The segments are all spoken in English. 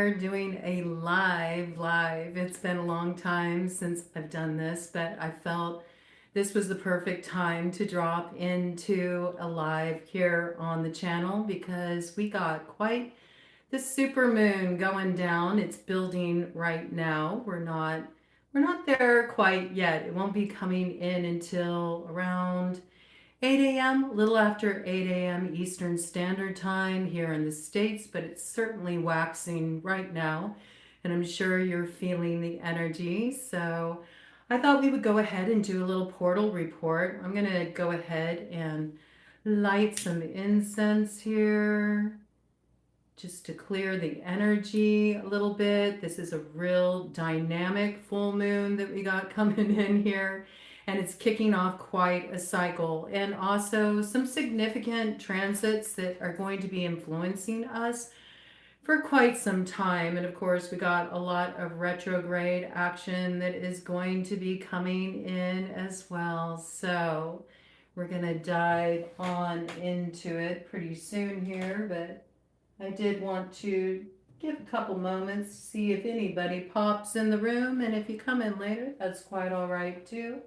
here doing a live. It's been a long time since I've done this, but I felt this was the perfect time to drop into a live here on the channel because we got quite the supermoon going down. It's building right now. We're not there quite yet. It won't be coming in until around 8 a.m., a little after 8 a.m. Eastern Standard Time here in the States, but it's certainly waxing right now, and I'm sure you're feeling the energy. So I thought we would go ahead and do a little portal report. I'm going to go ahead and light some incense here just to clear the energy a little bit. This is a real dynamic full moon that we got coming in here, and it's kicking off quite a cycle, and also some significant transits that are going to be influencing us for quite some time. And of course, we got a lot of retrograde action that is going to be coming in as well. So we're going to dive on into it pretty soon here, but I did want to give a couple moments to see if anybody pops in the room, and if you come in later, that's quite all right too.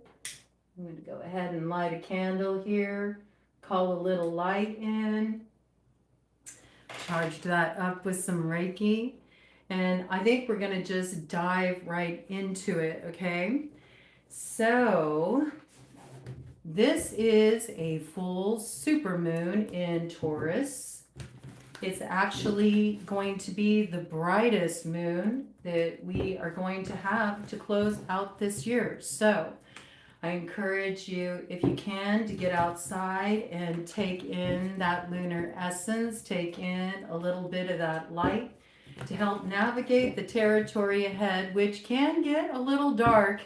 I'm going to go ahead and light a candle here, call a little light in, charge that up with some Reiki, and I think we're going to just dive right into it, okay? So this is a full supermoon in Taurus. It's actually going to be the brightest moon that we are going to have to close out this year. So I encourage you, if you can, to get outside and take in that lunar essence, take in a little bit of that light to help navigate the territory ahead, which can get a little dark.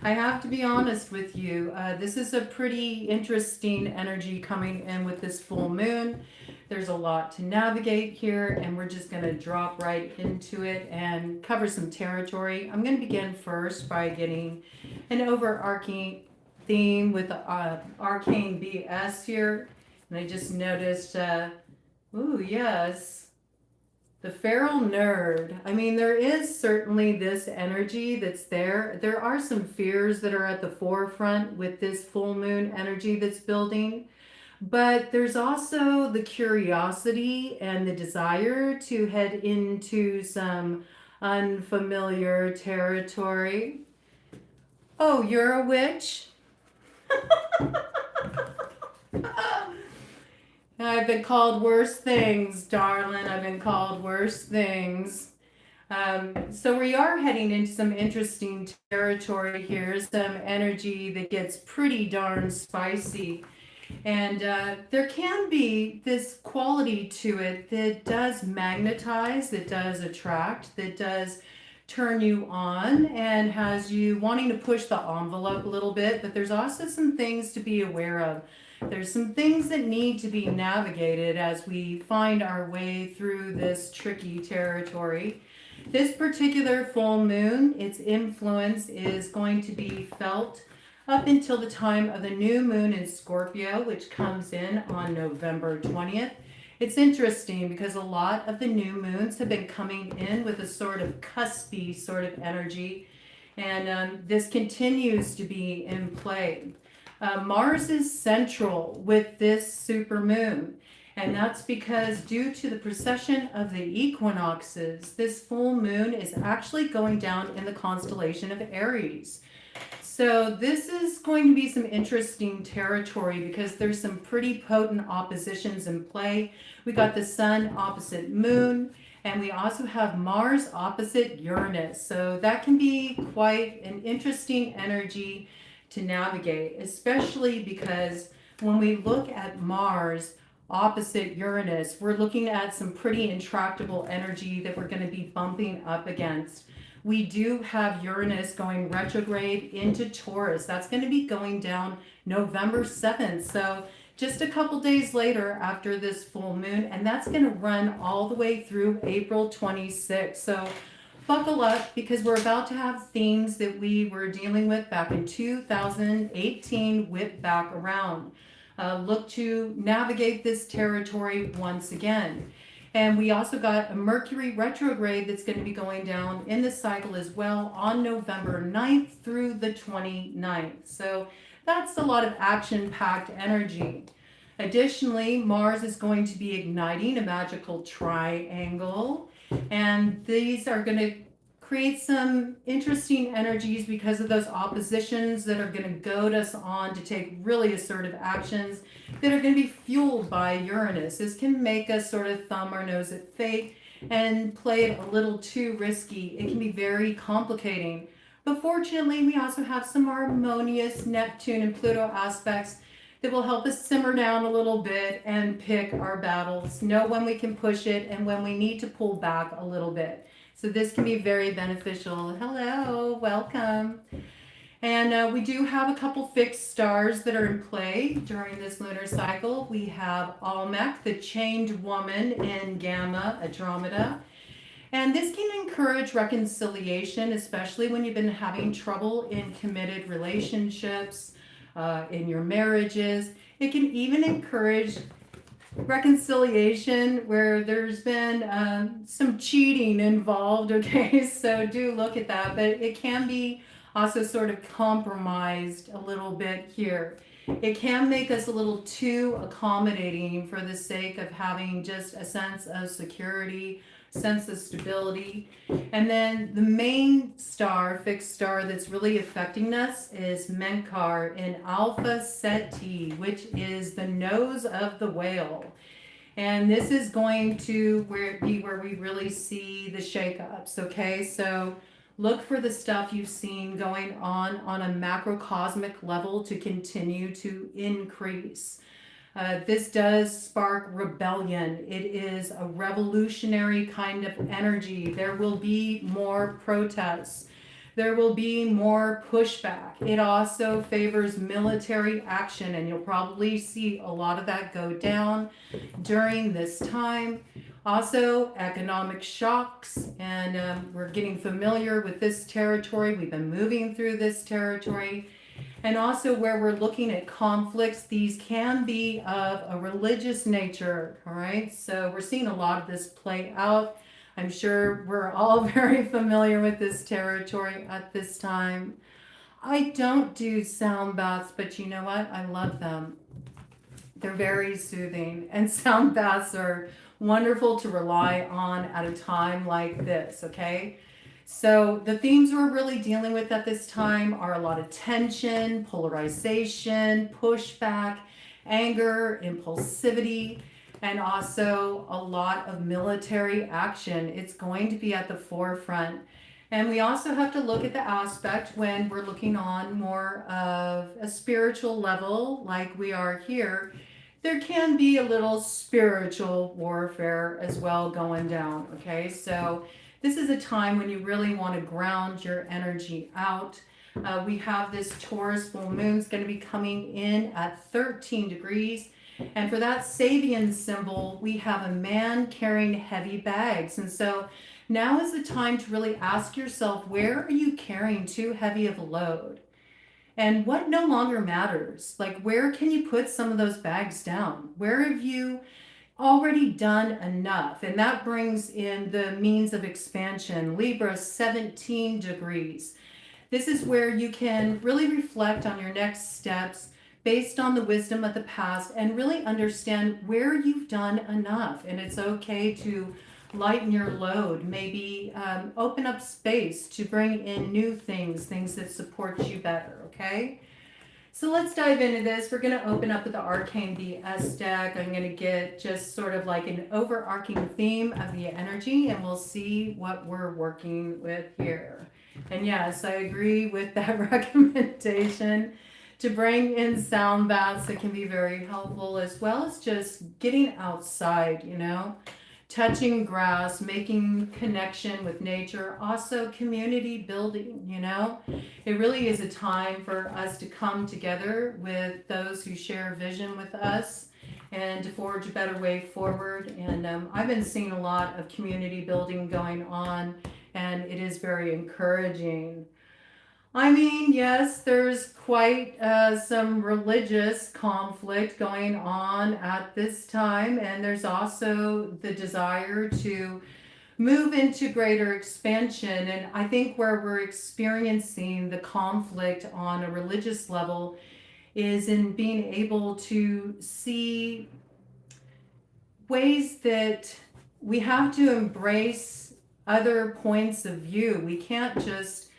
I have to be honest with you. This is a pretty interesting energy coming in with this full moon. There's a lot to navigate here, and we're just going to drop right into it and cover some territory. I'm going to begin first by getting an overarching theme with arcane BS here. And I just noticed, yes, the feral nerd. I mean, there is certainly this energy that's there. There are some fears that are at the forefront with this full moon energy that's building. But there's also the curiosity and the desire to head into some unfamiliar territory. Oh, you're a witch? I've been called worse things, darling. I've been called worse things. So we are heading into some interesting territory here, some energy that gets pretty darn spicy. And there can be this quality to it that does magnetize, that does attract, that does turn you on and has you wanting to push the envelope a little bit. But there's also some things to be aware of. There's some things that need to be navigated as we find our way through this tricky territory. This particular full moon, its influence is going to be felt up until the time of the new moon in Scorpio, which comes in on November 20th. It's interesting because a lot of the new moons have been coming in with a sort of cuspy sort of energy, and this continues to be in play. Mars is central with this super moon, and that's because due to the precession of the equinoxes, this full moon is actually going down in the constellation of Aries. So this is going to be some interesting territory because there's some pretty potent oppositions in play. We got the sun opposite moon, and we also have Mars opposite Uranus. So that can be quite an interesting energy to navigate, especially because when we look at Mars opposite Uranus, we're looking at some pretty intractable energy that we're going to be bumping up against. We do have Uranus going retrograde into Taurus. That's going to be going down November 7th. So just a couple days later after this full moon, and that's going to run all the way through April 26th. So buckle up because we're about to have themes that we were dealing with back in 2018 whip back around. Look to navigate this territory once again. And we also got a Mercury retrograde that's going to be going down in the cycle as well on November 9th through the 29th. So that's a lot of action-packed energy. Additionally, Mars is going to be igniting a magical triangle, and these are going to create some interesting energies because of those oppositions that are going to goad us on to take really assertive actions that are going to be fueled by Uranus. This can make us sort of thumb our nose at fate and play it a little too risky. It can be very complicating. But fortunately, we also have some harmonious Neptune and Pluto aspects that will help us simmer down a little bit and pick our battles, know when we can push it and when we need to pull back a little bit. So this can be very beneficial. Hello, welcome. And we do have a couple fixed stars that are in play during this lunar cycle. We have Olmec, the chained woman in Gamma Andromeda. And this can encourage reconciliation, especially when you've been having trouble in committed relationships, in your marriages. It can even encourage reconciliation where there's been some cheating involved. Okay, so do look at that, but it can be also sort of compromised a little bit here. It can make us a little too accommodating for the sake of having just a sense of security, sense of stability. And then the main star, fixed star that's really affecting us is Menkar in Alpha Ceti, which is the nose of the whale. And this is going to be where we really see the shakeups, okay? So look for the stuff you've seen going on a macrocosmic level to continue to increase. This does spark rebellion. It is a revolutionary kind of energy. There will be more protests. There will be more pushback. It also favors military action, and you'll probably see a lot of that go down during this time. Also, economic shocks, and we're getting familiar with this territory. We've been moving through this territory. And also where we're looking at conflicts, these can be of a religious nature, all right? So we're seeing a lot of this play out. I'm sure we're all very familiar with this territory at this time. I don't do sound baths, but you know what? I love them. They're very soothing, and sound baths are wonderful to rely on at a time like this, okay? So the themes we're really dealing with at this time are a lot of tension, polarization, pushback, anger, impulsivity, and also a lot of military action. It's going to be at the forefront. And we also have to look at the aspect when we're looking on more of a spiritual level like we are here. There can be a little spiritual warfare as well going down, okay? So this is a time when you really want to ground your energy out. We have this Taurus full moon is going to be coming in at 13 degrees. And for that Sabian symbol, we have a man carrying heavy bags. And so now is the time to really ask yourself, where are you carrying too heavy of a load? And what no longer matters? Like, where can you put some of those bags down? Where have you already done enough? And that brings in the means of expansion. Libra, 17 degrees. This is where you can really reflect on your next steps based on the wisdom of the past and really understand where you've done enough. And it's okay to lighten your load, maybe open up space to bring in new things that support you better, okay? So let's dive into this. We're going to open up with the Arcane BS deck. I'm going to get just sort of like an overarching theme of the energy, and we'll see what we're working with here. And yes, I agree with that recommendation to bring in sound baths. That can be very helpful, as well as just getting outside, you know, touching grass, making connection with nature, also community building, you know. It really is a time for us to come together with those who share vision with us and to forge a better way forward. And I've been seeing a lot of community building going on, and it is very encouraging. I mean, yes, there's quite some religious conflict going on at this time, and there's also the desire to move into greater expansion. And I think where we're experiencing the conflict on a religious level is in being able to see ways that we have to embrace other points of view. We can't just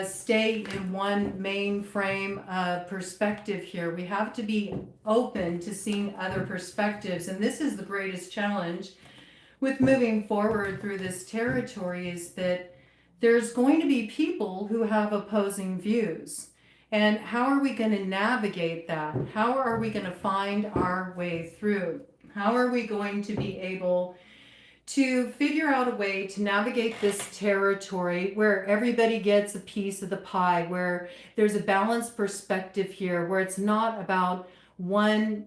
stay in one main frame of perspective here. We have to be open to seeing other perspectives. And this is the greatest challenge with moving forward through this territory, is that there's going to be people who have opposing views. And how are we going to navigate that? How are we going to find our way through? How are we going to be able to figure out a way to navigate this territory where everybody gets a piece of the pie, where there's a balanced perspective here, where it's not about one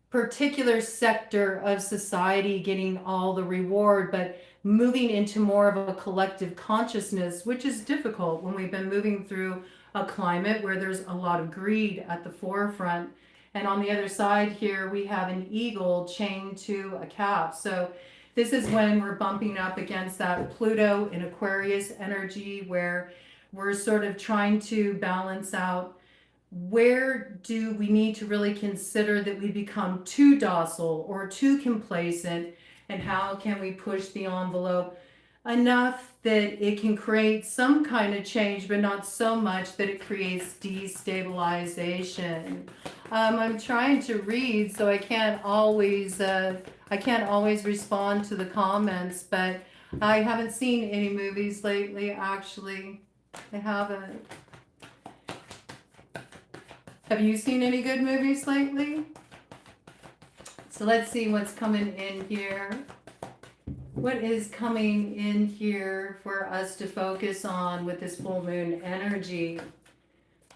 particular sector of society getting all the reward, but moving into more of a collective consciousness, which is difficult when we've been moving through a climate where there's a lot of greed at the forefront. And on the other side here, we have an eagle chained to a calf. So this is when we're bumping up against that Pluto in Aquarius energy, where we're sort of trying to balance out where do we need to really consider that we become too docile or too complacent, and how can we push the envelope enough that it can create some kind of change, but not so much that it creates destabilization. I'm trying to read, so I can't always respond to the comments, but I haven't seen any movies lately. Actually, I haven't. Have you seen any good movies lately? So let's see what's coming in here. What is coming in here for us to focus on with this full moon energy?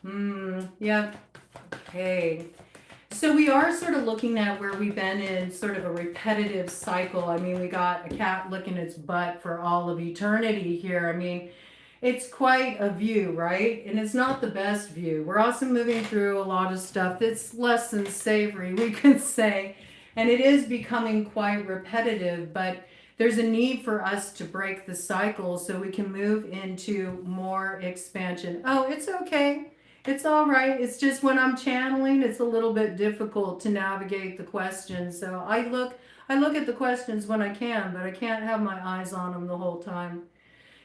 Yep. Okay. So we are sort of looking at where we've been in sort of a repetitive cycle. I mean, we got a cat licking its butt for all of eternity here. I mean, it's quite a view, right? And it's not the best view. We're also moving through a lot of stuff that's less than savory, we could say. And it is becoming quite repetitive, but there's a need for us to break the cycle so we can move into more expansion. Oh, it's okay. It's all right. It's just when I'm channeling, it's a little bit difficult to navigate the questions. So I look at the questions when I can, but I can't have my eyes on them the whole time.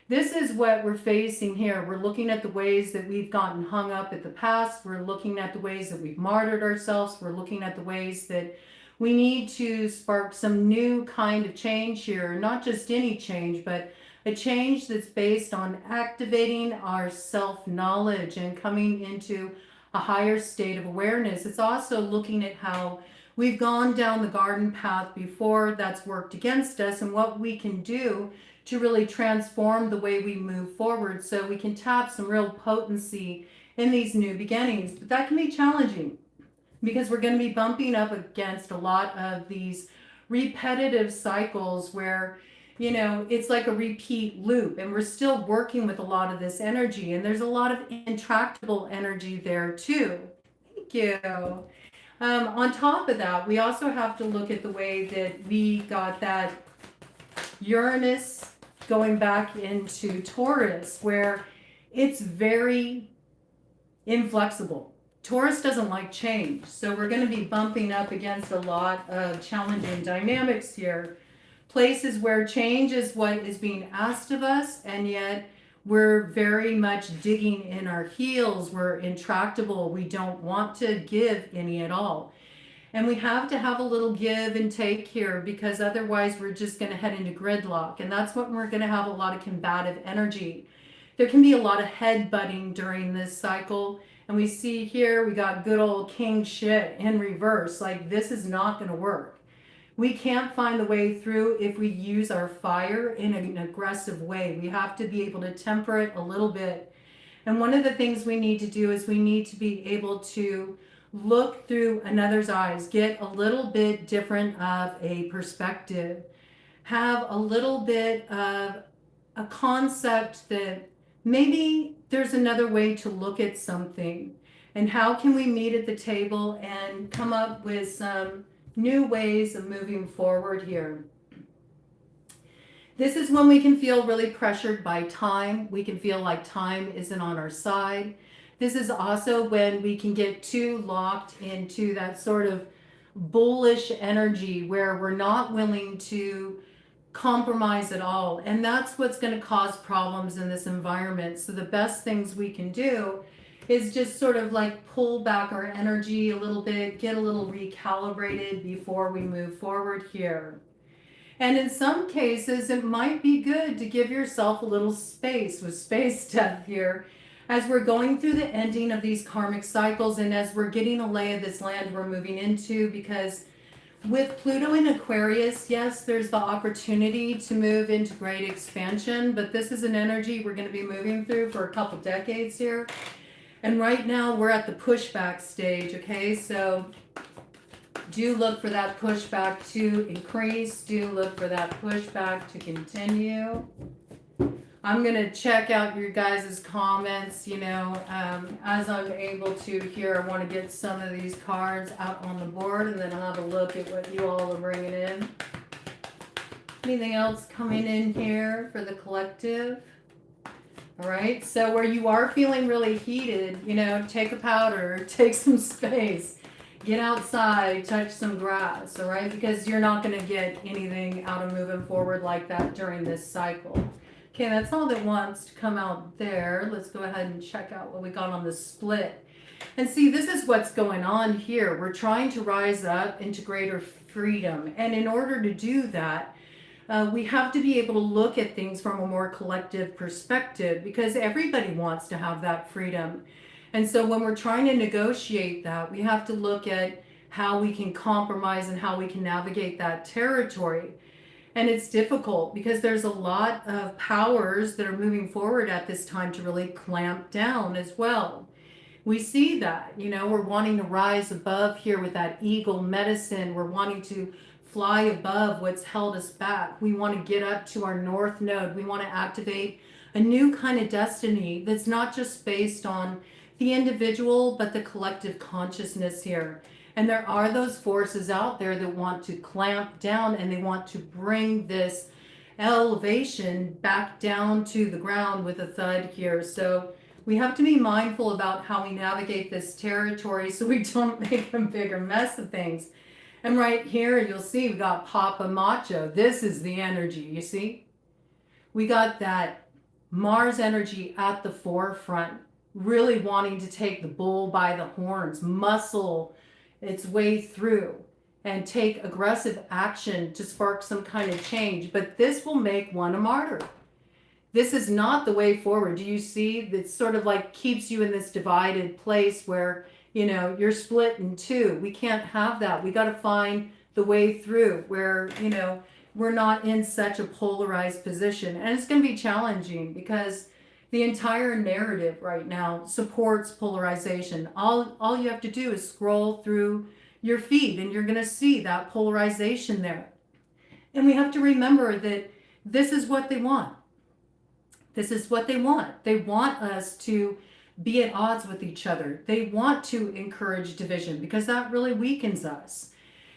This is what we're facing here. We're looking at the ways that we've gotten hung up at the past. We're looking at the ways that we've martyred ourselves. We're looking at the ways that we need to spark some new kind of change here. Not just any change, but a change that's based on activating our self-knowledge and coming into a higher state of awareness. It's also looking at how we've gone down the garden path before, that's worked against us, and what we can do to really transform the way we move forward so we can tap some real potency in these new beginnings. But that can be challenging because we're going to be bumping up against a lot of these repetitive cycles where, you know, it's like a repeat loop, and we're still working with a lot of this energy, and there's a lot of intractable energy there too. Thank you. On top of that, we also have to look at the way that we got that Uranus going back into Taurus, where it's very inflexible. Taurus doesn't like change, so we're going to be bumping up against a lot of challenging dynamics here. Places where change is what is being asked of us, and yet we're very much digging in our heels. We're intractable. We don't want to give any at all. And we have to have a little give and take here, because otherwise we're just going to head into gridlock. And that's when we're going to have a lot of combative energy. There can be a lot of headbutting during this cycle. And we see here we got good old king shit in reverse. Like, this is not going to work. We can't find the way through if we use our fire in an aggressive way. We have to be able to temper it a little bit. And one of the things we need to do is we need to be able to look through another's eyes, get a little bit different of a perspective, have a little bit of a concept that maybe there's another way to look at something. And how can we meet at the table and come up with some new ways of moving forward here? This is when we can feel really pressured by time. We can feel like time isn't on our side. This is also when we can get too locked into that sort of bullish energy where we're not willing to compromise at all. And that's what's going to cause problems in this environment. So the best things we can do is just sort of like pull back our energy a little bit, get a little recalibrated before we move forward here. And in some cases, it might be good to give yourself a little space with space death here as we're going through the ending of these karmic cycles and as we're getting a lay of this land we're moving into, because with Pluto in Aquarius, yes, there's the opportunity to move into great expansion, but this is an energy we're going to be moving through for a couple decades here. And right now we're at the pushback stage, okay? So do look for that pushback to increase. Do look for that pushback to continue. I'm going to check out your guys' comments, as I'm able to here. I want to get some of these cards out on the board, and then I'll have a look at what you all are bringing in. Anything else coming in here for the collective? All right, so where you are feeling really heated, take a powder, take some space. Get outside, touch some grass, all right? Because you're not going to get anything out of moving forward like that during this cycle. Okay, that's all that wants to come out there. Let's go ahead and check out what we got on the split. And see, this is what's going on here. We're trying to rise up into greater freedom. And in order to do that, we have to be able to look at things from a more collective perspective because everybody wants to have that freedom. And so when we're trying to negotiate that, we have to look at how we can compromise and how we can navigate that territory. And it's difficult because there's a lot of powers that are moving forward at this time to really clamp down as well. We see that, we're wanting to rise above here with that eagle medicine. We're wanting to fly above what's held us back. We want to get up to our north node. We want to activate a new kind of destiny that's not just based on the individual, but the collective consciousness here. And there are those forces out there that want to clamp down and they want to bring this elevation back down to the ground with a thud here. So we have to be mindful about how we navigate this territory so we don't make a bigger mess of things. And right here, you'll see we got Papa Macho. This is the energy, you see? We got that Mars energy at the forefront, really wanting to take the bull by the horns, muscle its way through and take aggressive action to spark some kind of change. But this will make one a martyr. This is not the way forward. Do you see? That sort of like keeps you in this divided place where, you're split in two. We can't have that. We got to find the way through where, we're not in such a polarized position. And it's going to be challenging because the entire narrative right now supports polarization. All you have to do is scroll through your feed and you're going to see that polarization there. And we have to remember that this is what they want. This is what they want. They want us to be at odds with each other. They want to encourage division because that really weakens us.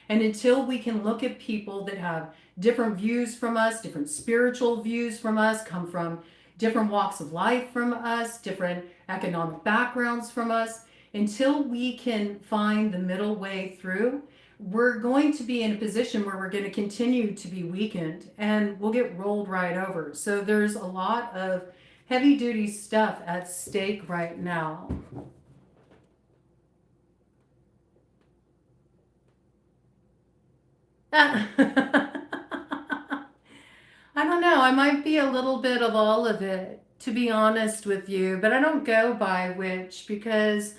And until we can look at people that have different views from us, different spiritual views from us, come from different walks of life from us, different economic backgrounds from us, until we can find the middle way through, we're going to be in a position where we're going to continue to be weakened and we'll get rolled right over. So there's a lot of heavy duty stuff at stake right now. I don't know. I might be a little bit of all of it, to be honest with you, but I don't go by witch because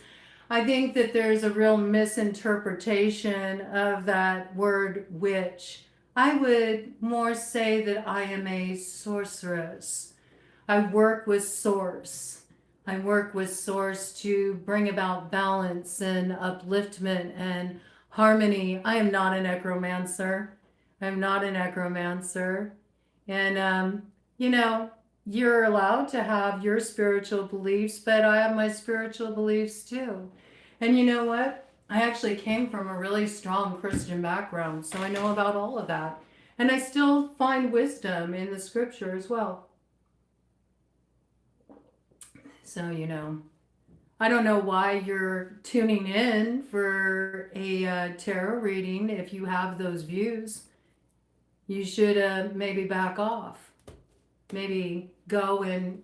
I think that there's a real misinterpretation of that word witch. I would more say that I am a sorceress. I work with source. I work with source to bring about balance and upliftment and harmony. I am not a necromancer. I'm not a necromancer. And, you're allowed to have your spiritual beliefs, but I have my spiritual beliefs too. And you know what? I actually came from a really strong Christian background, so I know about all of that. And I still find wisdom in the scripture as well. So, I don't know why you're tuning in for a tarot reading if you have those views. You should maybe back off. Maybe go and,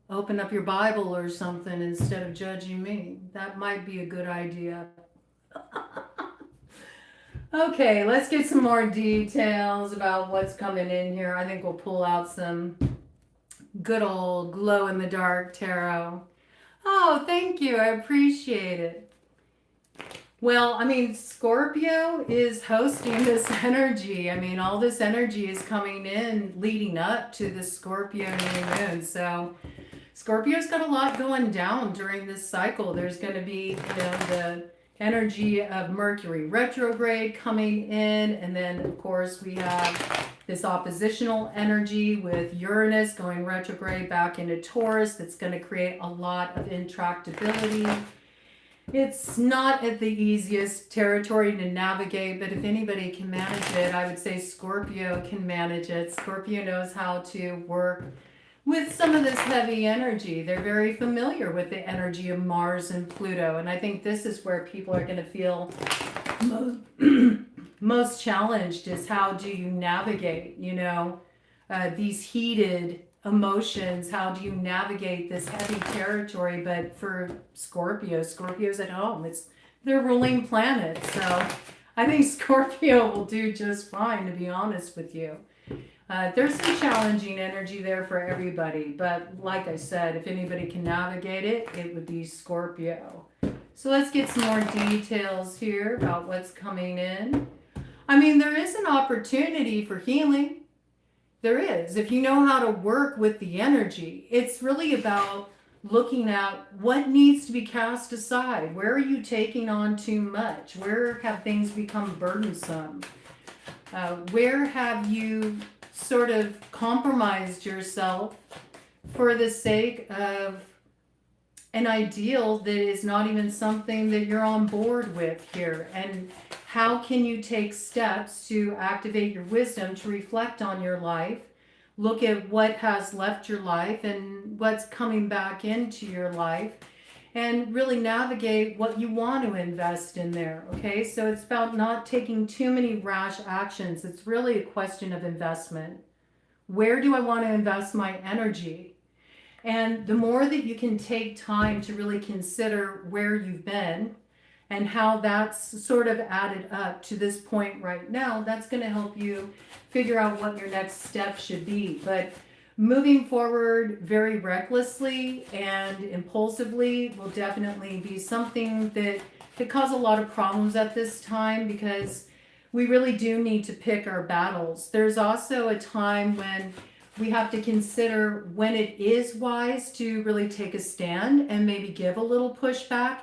open up your Bible or something instead of judging me. That might be a good idea. Okay, let's get some more details about what's coming in here. I think we'll pull out some good old glow in the dark tarot. Oh, thank you. I appreciate it. Well, Scorpio is hosting this energy. All this energy is coming in leading up to the Scorpio new moon. So Scorpio's got a lot going down during this cycle. There's going to be, the energy of Mercury retrograde coming in. And then, of course, we have this oppositional energy with Uranus going retrograde back into Taurus. That's going to create a lot of intractability. It's not at the easiest territory to navigate, but if anybody can manage it, I would say Scorpio can manage it. Scorpio knows how to work with some of this heavy energy. They're very familiar with the energy of Mars and Pluto, and I think this is where people are going to feel most challenged is how do you navigate, these heated emotions. How do you navigate this heavy territory? But for Scorpio's at home. It's their ruling planet. So I think Scorpio will do just fine, to be honest with you. There's some challenging energy there for everybody. But like I said, if anybody can navigate it, it would be Scorpio. So let's get some more details here about what's coming in. There is an opportunity for healing. There is. If you know how to work with the energy, it's really about looking at what needs to be cast aside. Where are you taking on too much? Where have things become burdensome? Where have you sort of compromised yourself for the sake of an ideal that is not even something that you're on board with here? And how can you take steps to activate your wisdom to reflect on your life, look at what has left your life and what's coming back into your life, and really navigate what you want to invest in there, okay? So it's about not taking too many rash actions. It's really a question of investment. Where do I want to invest my energy? And the more that you can take time to really consider where you've been and how that's sort of added up to this point right now, that's going to help you figure out what your next step should be. But moving forward very recklessly and impulsively will definitely be something that could cause a lot of problems at this time, because we really do need to pick our battles. There's also a time when we have to consider when it is wise to really take a stand and maybe give a little pushback,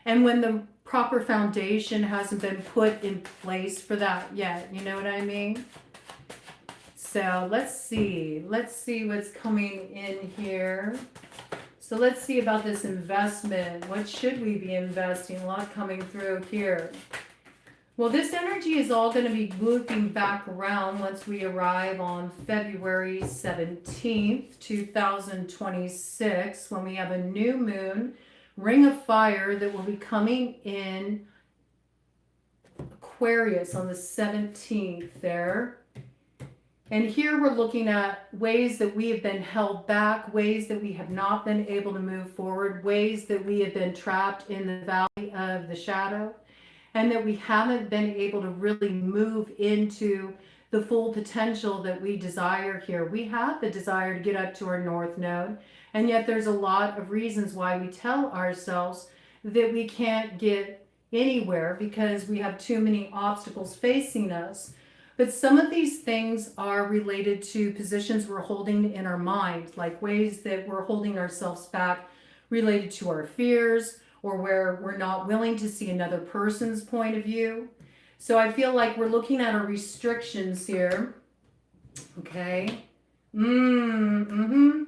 and when the proper foundation hasn't been put in place for that yet. You know what I mean? So let's see what's coming in here. So let's see about this investment. What should we be investing? A lot coming through here. Well, this energy is all going to be looping back around once we arrive on February 17th, 2026, when we have a new moon, ring of fire, that will be coming in Aquarius on the 17th there. And here we're looking at ways that we have been held back, ways that we have not been able to move forward, ways that we have been trapped in the valley of the shadow, and that we haven't been able to really move into the full potential that we desire here. We have the desire to get up to our north node, and yet there's a lot of reasons why we tell ourselves that we can't get anywhere because we have too many obstacles facing us. But some of these things are related to positions we're holding in our mind, like ways that we're holding ourselves back related to our fears, or where we're not willing to see another person's point of view. So I feel like we're looking at our restrictions here. Okay. Mm-hmm.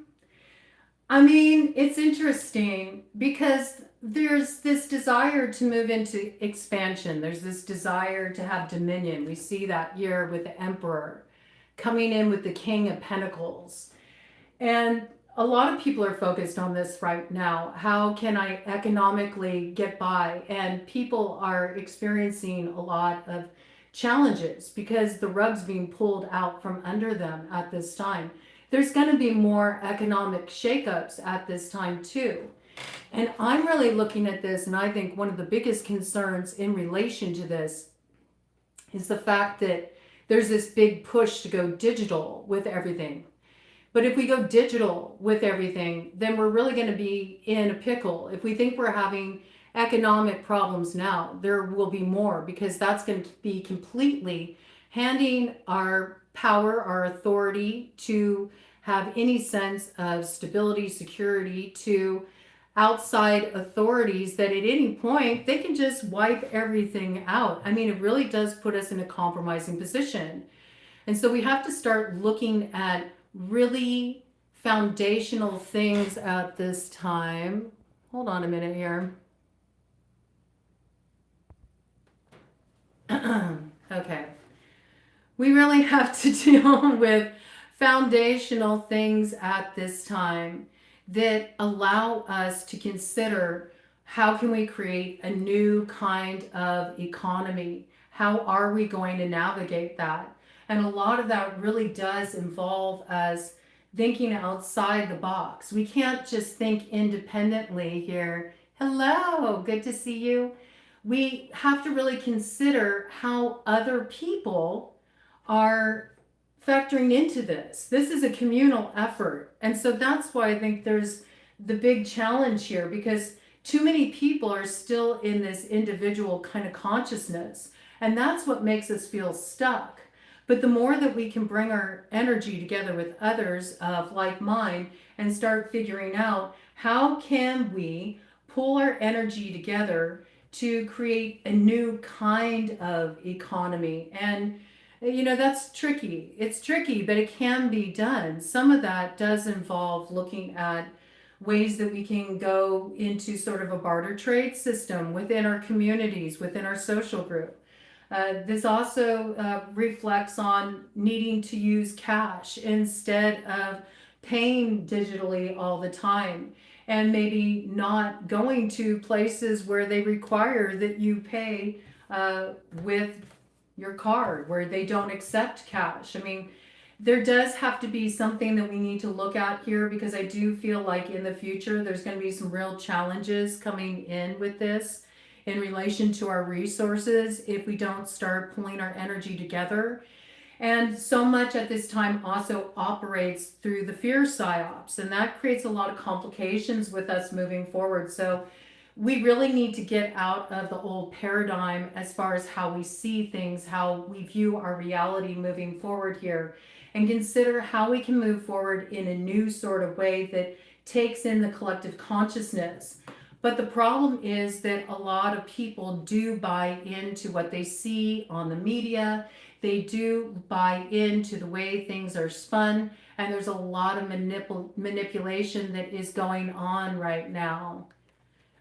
I mean, it's interesting because there's this desire to move into expansion. There's this desire to have dominion. We see that here with the Emperor coming in with the King of Pentacles. And a lot of people are focused on this right now. How can I economically get by? And people are experiencing a lot of challenges because the rug's being pulled out from under them at this time. There's going to be more economic shakeups at this time too. And I'm really looking at this, and I think one of the biggest concerns in relation to this is the fact that there's this big push to go digital with everything. But if we go digital with everything, then we're really going to be in a pickle. If we think we're having economic problems now, there will be more, because that's going to be completely handing our power, our authority to have any sense of stability, security to outside authorities that at any point they can just wipe everything out. I mean, it really does put us in a compromising position. And so we have to start looking at really foundational things at this time. Hold on a minute here. Okay. We really have to deal with foundational things at this time that allow us to consider how can we create a new kind of economy? How are we going to navigate that? And a lot of that really does involve us thinking outside the box. We can't just think independently here. Hello, good to see you. We have to really consider how other people are factoring into this. This is a communal effort. And so that's why I think there's the big challenge here, because too many people are still in this individual kind of consciousness. And that's what makes us feel stuck. But the more that we can bring our energy together with others of like mind and start figuring out how can we pull our energy together to create a new kind of economy. And that's tricky. It's tricky, but it can be done. Some of that does involve looking at ways that we can go into sort of a barter trade system within our communities, within our social group. This also reflects on needing to use cash instead of paying digitally all the time, and maybe not going to places where they require that you pay with your card, where they don't accept cash. I mean, there does have to be something that we need to look at here, because I do feel like in the future there's going to be some real challenges coming in with this in relation to our resources if we don't start pulling our energy together. And so much at this time also operates through the fear psyops, and that creates a lot of complications with us moving forward. So we really need to get out of the old paradigm as far as how we see things, how we view our reality moving forward here, and consider how we can move forward in a new sort of way that takes in the collective consciousness. But the problem is that a lot of people do buy into what they see on the media. They do buy into the way things are spun, and there's a lot of manipulation that is going on right now.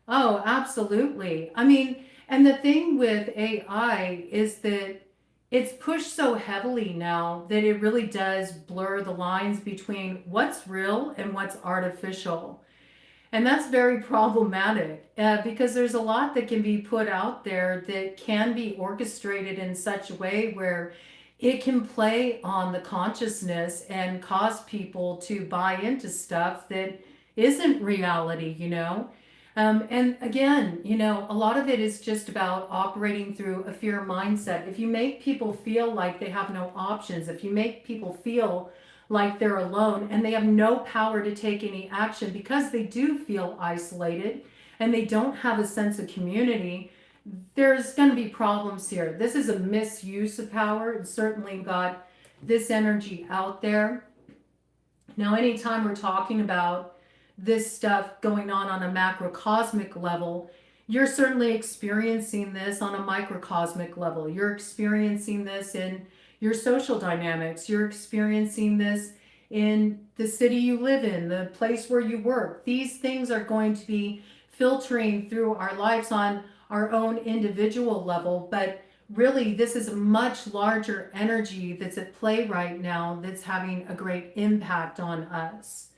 Oh, absolutely. I mean, and the thing with AI is that it's pushed so heavily now that it really does blur the lines between what's real and what's artificial. And that's very problematic because there's a lot that can be put out there that can be orchestrated in such a way where it can play on the consciousness and cause people to buy into stuff that isn't reality. And again, a lot of it is just about operating through a fear mindset. If you make people feel like they have no options, if you make people feel like they're alone and they have no power to take any action because they do feel isolated and they don't have a sense of community, there's going to be problems here. This is a misuse of power, and certainly got this energy out there. Now, anytime we're talking about this stuff going on a macrocosmic level, you're certainly experiencing this on a microcosmic level. You're experiencing this in your social dynamics. You're experiencing this in the city you live in, the place where you work. These things are going to be filtering through our lives on our own individual level, but really this is a much larger energy that's at play right now that's having a great impact on us.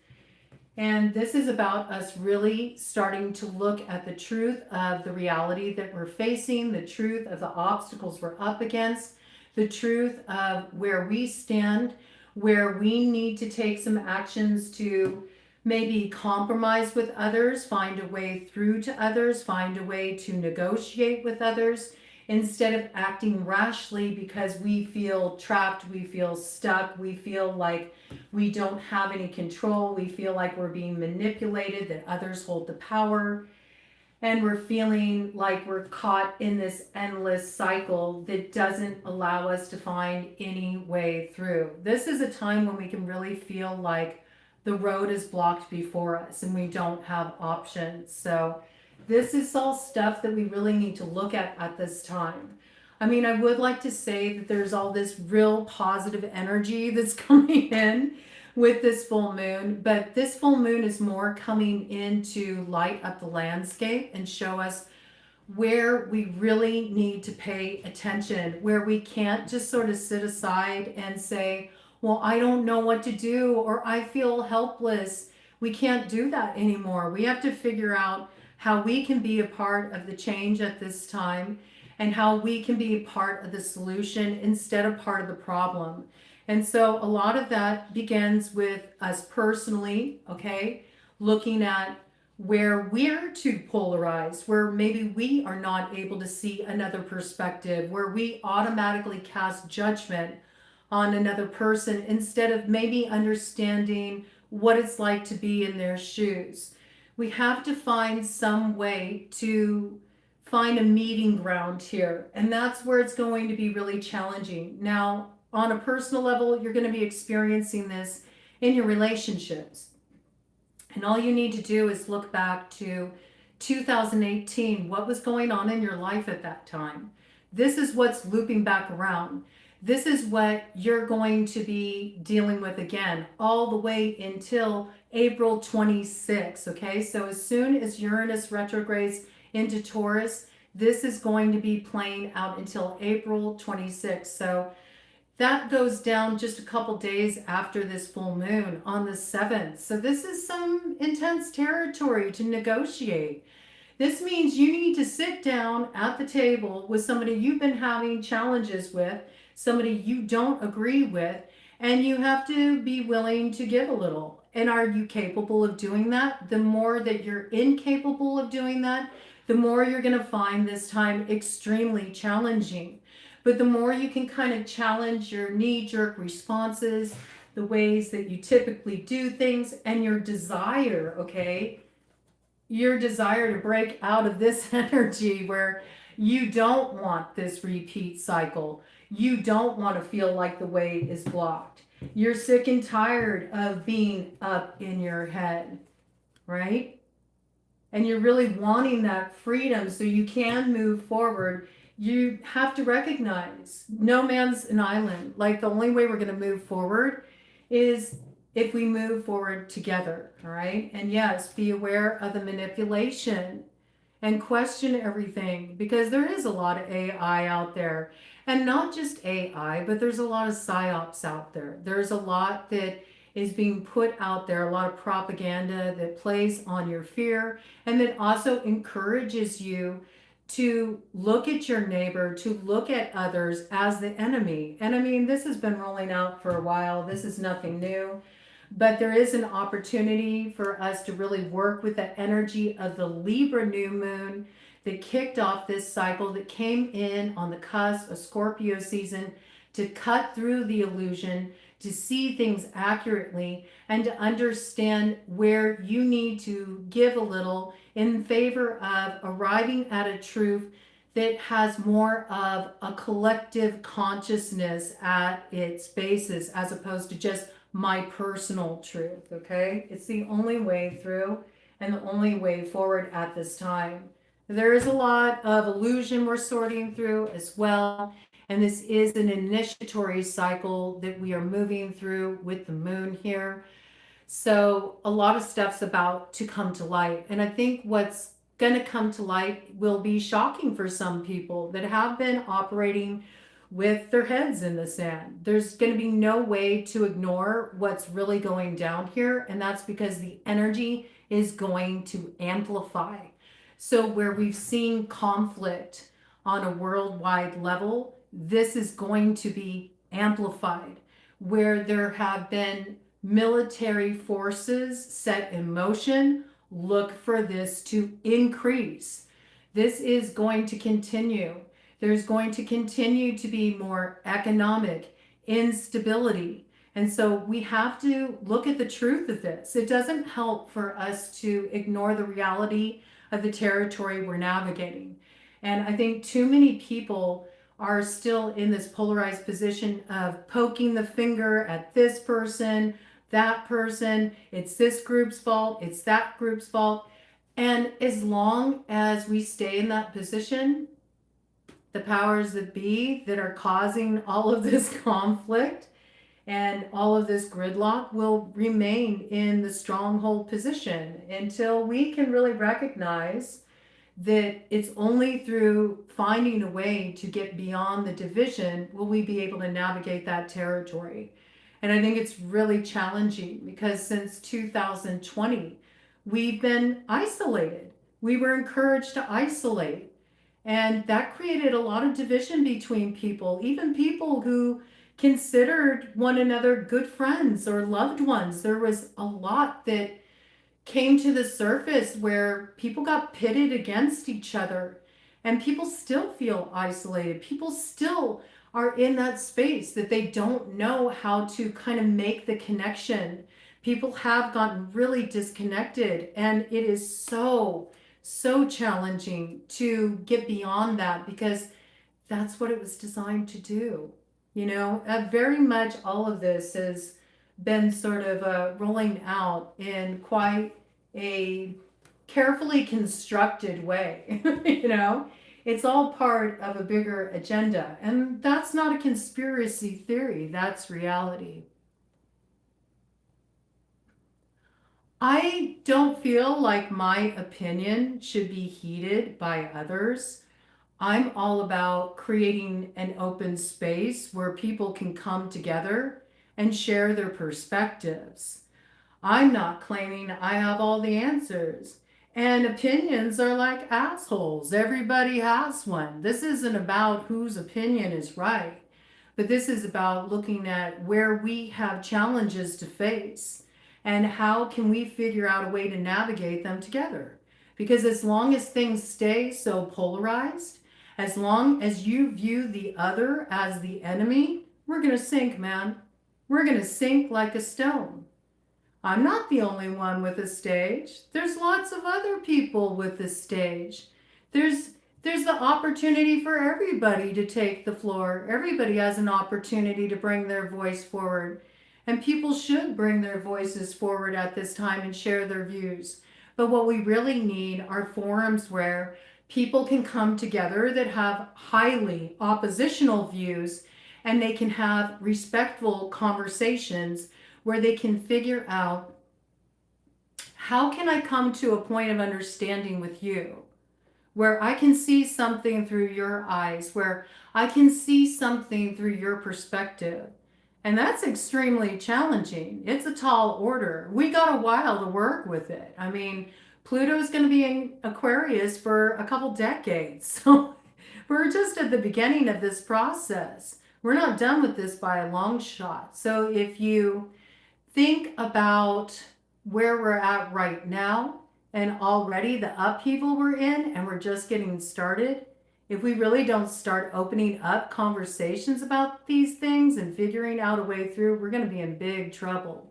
And this is about us really starting to look at the truth of the reality that we're facing, the truth of the obstacles we're up against, the truth of where we stand, where we need to take some actions to maybe compromise with others, find a way through to others, find a way to negotiate with others instead of acting rashly because we feel trapped, we feel stuck, we feel like we don't have any control, we feel like we're being manipulated, that others hold the power, and we're feeling like we're caught in this endless cycle that doesn't allow us to find any way through. This is a time when we can really feel like the road is blocked before us and we don't have options. So this is all stuff that we really need to look at this time. I mean, I would like to say that there's all this real positive energy that's coming in with this full moon, but this full moon is more coming in to light up the landscape and show us where we really need to pay attention, where we can't just sort of sit aside and say, well, I don't know what to do, or I feel helpless. We can't do that anymore. We have to figure out how we can be a part of the change at this time and how we can be a part of the solution instead of part of the problem. And so a lot of that begins with us personally, okay, looking at where we're too polarized, where maybe we are not able to see another perspective, where we automatically cast judgment on another person instead of maybe understanding what it's like to be in their shoes. We have to find some way to find a meeting ground here, and that's where it's going to be really challenging. Now, on a personal level, you're going to be experiencing this in your relationships. And all you need to do is look back to 2018. What was going on in your life at that time? This is what's looping back around. This is what you're going to be dealing with again, all the way until April 26th. Okay, so as soon as Uranus retrogrades into Taurus, this is going to be playing out until April 26th. So that goes down just a couple days after this full moon on the 7th. So this is some intense territory to negotiate. This means you need to sit down at the table with somebody you've been having challenges with, somebody you don't agree with, and you have to be willing to give a little. And are you capable of doing that? The more that you're incapable of doing that, the more you're going to find this time extremely challenging. But the more you can kind of challenge your knee-jerk responses, the ways that you typically do things, and your desire, okay? Your desire to break out of this energy where you don't want this repeat cycle. You don't want to feel like the way is blocked. You're sick and tired of being up in your head, right? And you're really wanting that freedom so you can move forward. You have to recognize no man's an island. Like the only way we're going to move forward is if we move forward together, all right? And yes, be aware of the manipulation and question everything, because there is a lot of AI out there. And not just AI, but there's a lot of psyops out there. There's a lot that is being put out there, a lot of propaganda that plays on your fear and that also encourages you to look at your neighbor, to look at others as the enemy. And I mean, this has been rolling out for a while. This is nothing new. But there is an opportunity for us to really work with the energy of the Libra new moon that kicked off this cycle, that came in on the cusp of Scorpio season, to cut through the illusion, to see things accurately, and to understand where you need to give a little in favor of arriving at a truth that has more of a collective consciousness at its basis, as opposed to just my personal truth, okay? It's the only way through and the only way forward at this time. There is a lot of illusion we're sorting through as well. And this is an initiatory cycle that we are moving through with the moon here. So a lot of stuff's about to come to light. And I think what's going to come to light will be shocking for some people that have been operating with their heads in the sand. There's going to be no way to ignore what's really going down here. And that's because the energy is going to amplify. So where we've seen conflict on a worldwide level, this is going to be amplified. Where there have been military forces set in motion, look for this to increase. This is going to continue. There's going to continue to be more economic instability. And so we have to look at the truth of this. It doesn't help for us to ignore the reality of the territory we're navigating. And I think too many people are still in this polarized position of poking the finger at this person, that person, it's this group's fault, it's that group's fault. And as long as we stay in that position, the powers that be that are causing all of this conflict and all of this gridlock will remain in the stronghold position until we can really recognize that it's only through finding a way to get beyond the division will we be able to navigate that territory. And I think it's really challenging because since 2020, we've been isolated. We were encouraged to isolate. And that created a lot of division between people, even people who considered one another good friends or loved ones. There was a lot that came to the surface where people got pitted against each other, and people still feel isolated. People still are in that space that they don't know how to kind of make the connection. People have gotten really disconnected, and it is so challenging to get beyond that because that's what it was designed to do. Very much all of this has been sort of rolling out in quite a carefully constructed way. It's all part of a bigger agenda, and that's not a conspiracy theory, that's reality. I don't feel like my opinion should be heeded by others. I'm all about creating an open space where people can come together and share their perspectives. I'm not claiming I have all the answers. And opinions are like assholes. Everybody has one. This isn't about whose opinion is right, but this is about looking at where we have challenges to face and how can we figure out a way to navigate them together. Because as long as things stay so polarized, as long as you view the other as the enemy, we're going to sink, man. We're going to sink like a stone. I'm not the only one with a stage. There's lots of other people with a stage. There's the opportunity for everybody to take the floor. Everybody has an opportunity to bring their voice forward. And people should bring their voices forward at this time and share their views. But what we really need are forums where people can come together that have highly oppositional views, and they can have respectful conversations where they can figure out, how can I come to a point of understanding with you where I can see something through your eyes, where I can see something through your perspective. And that's extremely challenging. It's a tall order. We got a while to work with it. I mean, Pluto's going to be in Aquarius for a couple decades. So we're just at the beginning of this process. We're not done with this by a long shot. So if you think about where we're at right now and already the upheaval we're in, and we're just getting started, if we really don't start opening up conversations about these things and figuring out a way through, we're going to be in big trouble,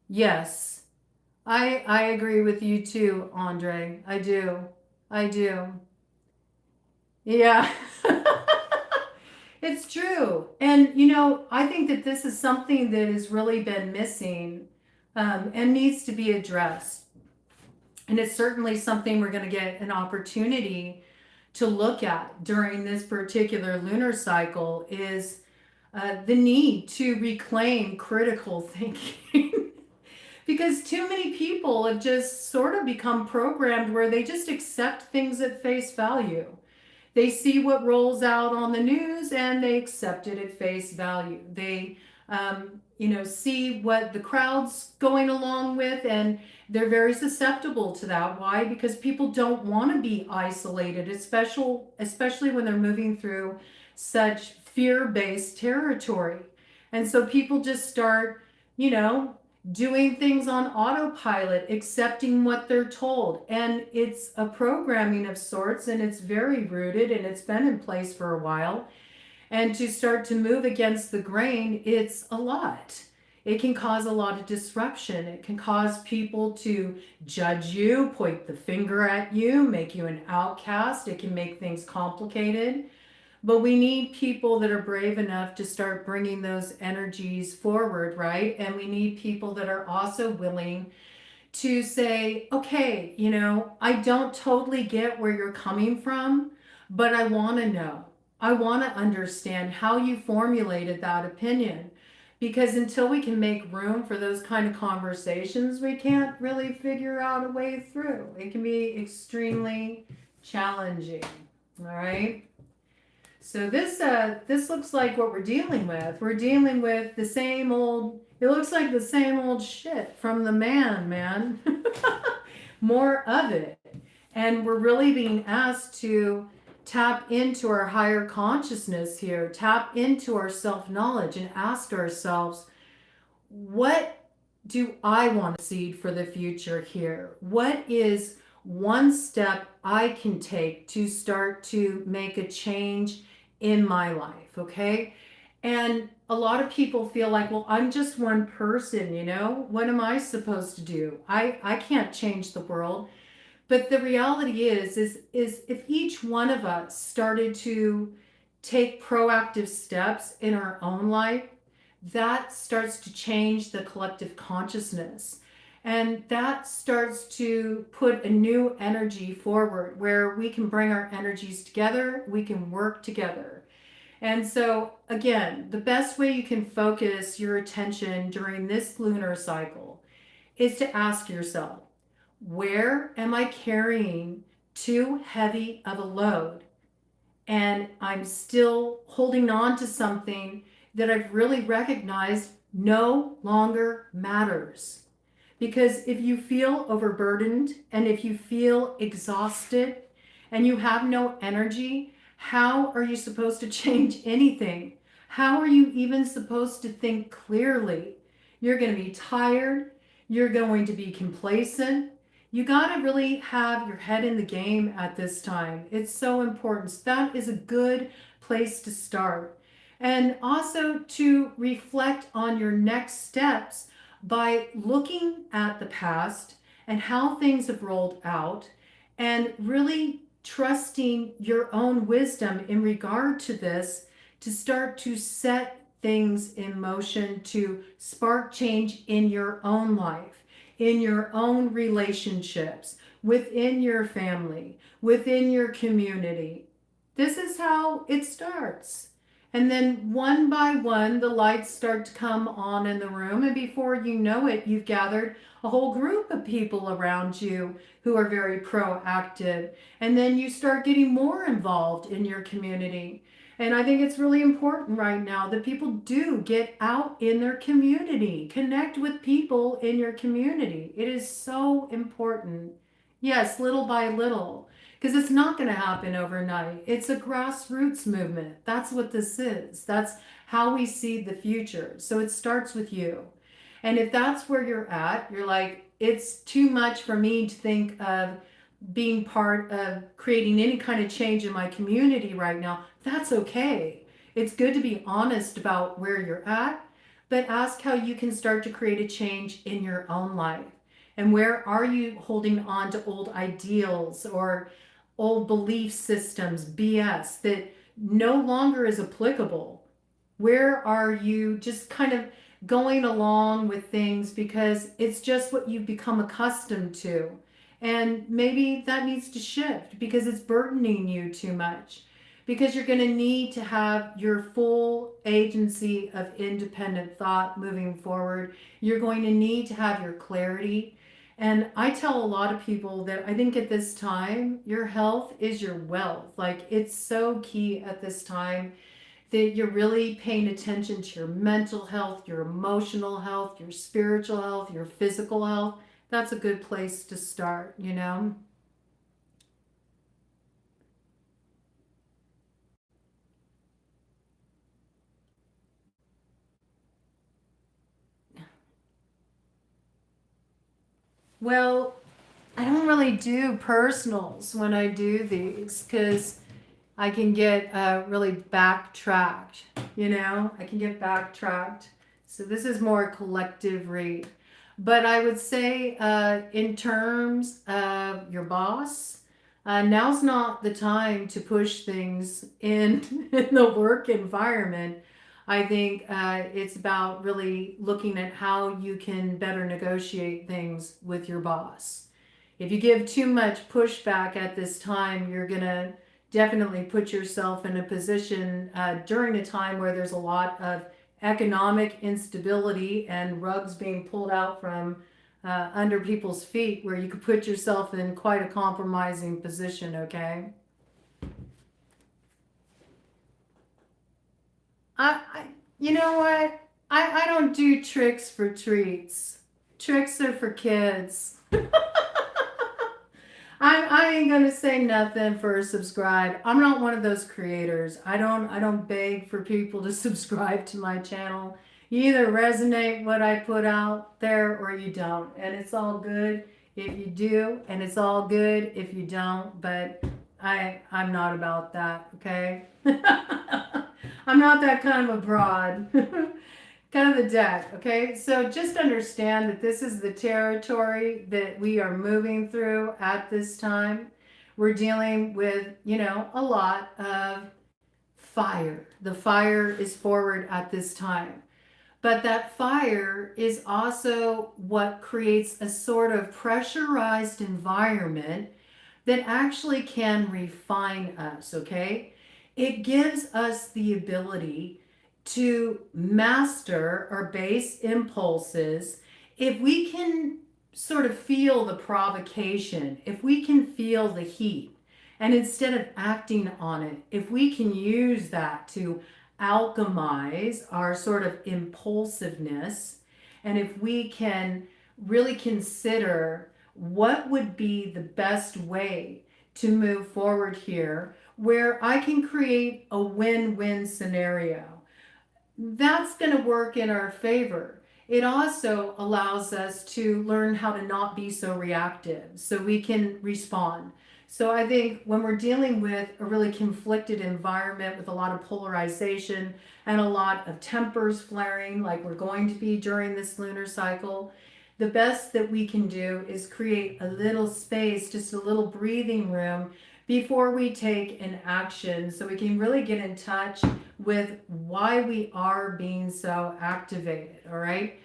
Yes, I agree with you too, Andre. I do. Yeah. It's true. And, I think that this is something that has really been missing, and needs to be addressed. And it's certainly something we're going to get an opportunity to look at during this particular lunar cycle is the need to reclaim critical thinking. Because too many people have just sort of become programmed where they just accept things at face value. They see what rolls out on the news and they accept it at face value. They, see what the crowd's going along with, and they're very susceptible to that. Why? Because people don't want to be isolated, especially when they're moving through such fear-based territory. And so people just start, doing things on autopilot, accepting what they're told. And it's a programming of sorts, and it's very rooted, and it's been in place for a while. And to start to move against the grain, it's a lot. It can cause a lot of disruption. It can cause people to judge you, point the finger at you, make you an outcast. It can make things complicated. But we need people that are brave enough to start bringing those energies forward, right? And we need people that are also willing to say, okay, I don't totally get where you're coming from, but I want to know. I want to understand how you formulated that opinion. Because until we can make room for those kind of conversations, we can't really figure out a way through. It can be extremely challenging, all right? So this looks like what we're dealing with. We're dealing with the same old, it looks like the same old shit from the man. More of it. And we're really being asked to tap into our higher consciousness here, tap into our self-knowledge and ask ourselves, what do I want to see for the future here? What is one step I can take to start to make a change in my life, okay? And a lot of people feel like, well, I'm just one person, what am I supposed to do? I can't change the world. But the reality is if each one of us started to take proactive steps in our own life, that starts to change the collective consciousness. And that starts to put a new energy forward where we can bring our energies together, we can work together. And so, again, the best way you can focus your attention during this lunar cycle is to ask yourself, where am I carrying too heavy of a load? And I'm still holding on to something that I've really recognized no longer matters. Because if you feel overburdened and if you feel exhausted and you have no energy, how are you supposed to change anything? How are you even supposed to think clearly? You're going to be tired. You're going to be complacent. You got to really have your head in the game at this time. It's so important. So that is a good place to start. And also to reflect on your next steps by looking at the past and how things have rolled out and really trusting your own wisdom in regard to this to start to set things in motion to spark change in your own life, in your own relationships, within your family, within your community. This is how it starts. And then one by one, the lights start to come on in the room. And before you know it, you've gathered a whole group of people around you who are very proactive. And then you start getting more involved in your community. And I think it's really important right now that people do get out in their community, connect with people in your community. It is so important. Yes, little by little. Because it's not going to happen overnight. It's a grassroots movement. That's what this is. That's how we see the future. So it starts with you. And if that's where you're at, you're like, it's too much for me to think of being part of creating any kind of change in my community right now. That's okay. It's good to be honest about where you're at, but ask how you can start to create a change in your own life. And where are you holding on to old ideals or old belief systems, BS, that no longer is applicable? Where are you just kind of going along with things because it's just what you've become accustomed to? And maybe that needs to shift because it's burdening you too much. Because you're going to need to have your full agency of independent thought moving forward. You're going to need to have your clarity. And I tell a lot of people that I think at this time, your health is your wealth. Like, it's so key at this time that you're really paying attention to your mental health, your emotional health, your spiritual health, your physical health. That's a good place to start, you know? Well, I don't really do personals when I do these because I can get really backtracked, you know? I can get backtracked. So this is more collective read. But I would say, in terms of your boss, now's not the time to push things in, in the work environment. I think it's about really looking at how you can better negotiate things with your boss. If you give too much pushback at this time, you're going to definitely put yourself in a position during a time where there's a lot of economic instability and rugs being pulled out from under people's feet, where you could put yourself in quite a compromising position, okay? I you know what? I don't do tricks for treats. Tricks are for kids. I ain't gonna say nothing for a subscribe. I'm not one of those creators. I don't beg for people to subscribe to my channel. You either resonate what I put out there or you don't. And it's all good if you do, and it's all good if you don't, but I'm not about that, okay? I'm not that kind of a broad. Kind of the deck, okay? So just understand that this is the territory that we are moving through at this time. We're dealing with, you know, a lot of fire. The fire is forward at this time. But that fire is also what creates a sort of pressurized environment that actually can refine us, okay? It gives us the ability to master our base impulses if we can sort of feel the provocation, if we can feel the heat, and instead of acting on it, if we can use that to alchemize our sort of impulsiveness, and if we can really consider what would be the best way to move forward here where I can create a win-win scenario, that's going to work in our favor. It also allows us to learn how to not be so reactive so we can respond. So I think when we're dealing with a really conflicted environment with a lot of polarization and a lot of tempers flaring, like we're going to be during this lunar cycle, the best that we can do is create a little space, just a little breathing room before we take an action so we can really get in touch with why we are being so activated, all right?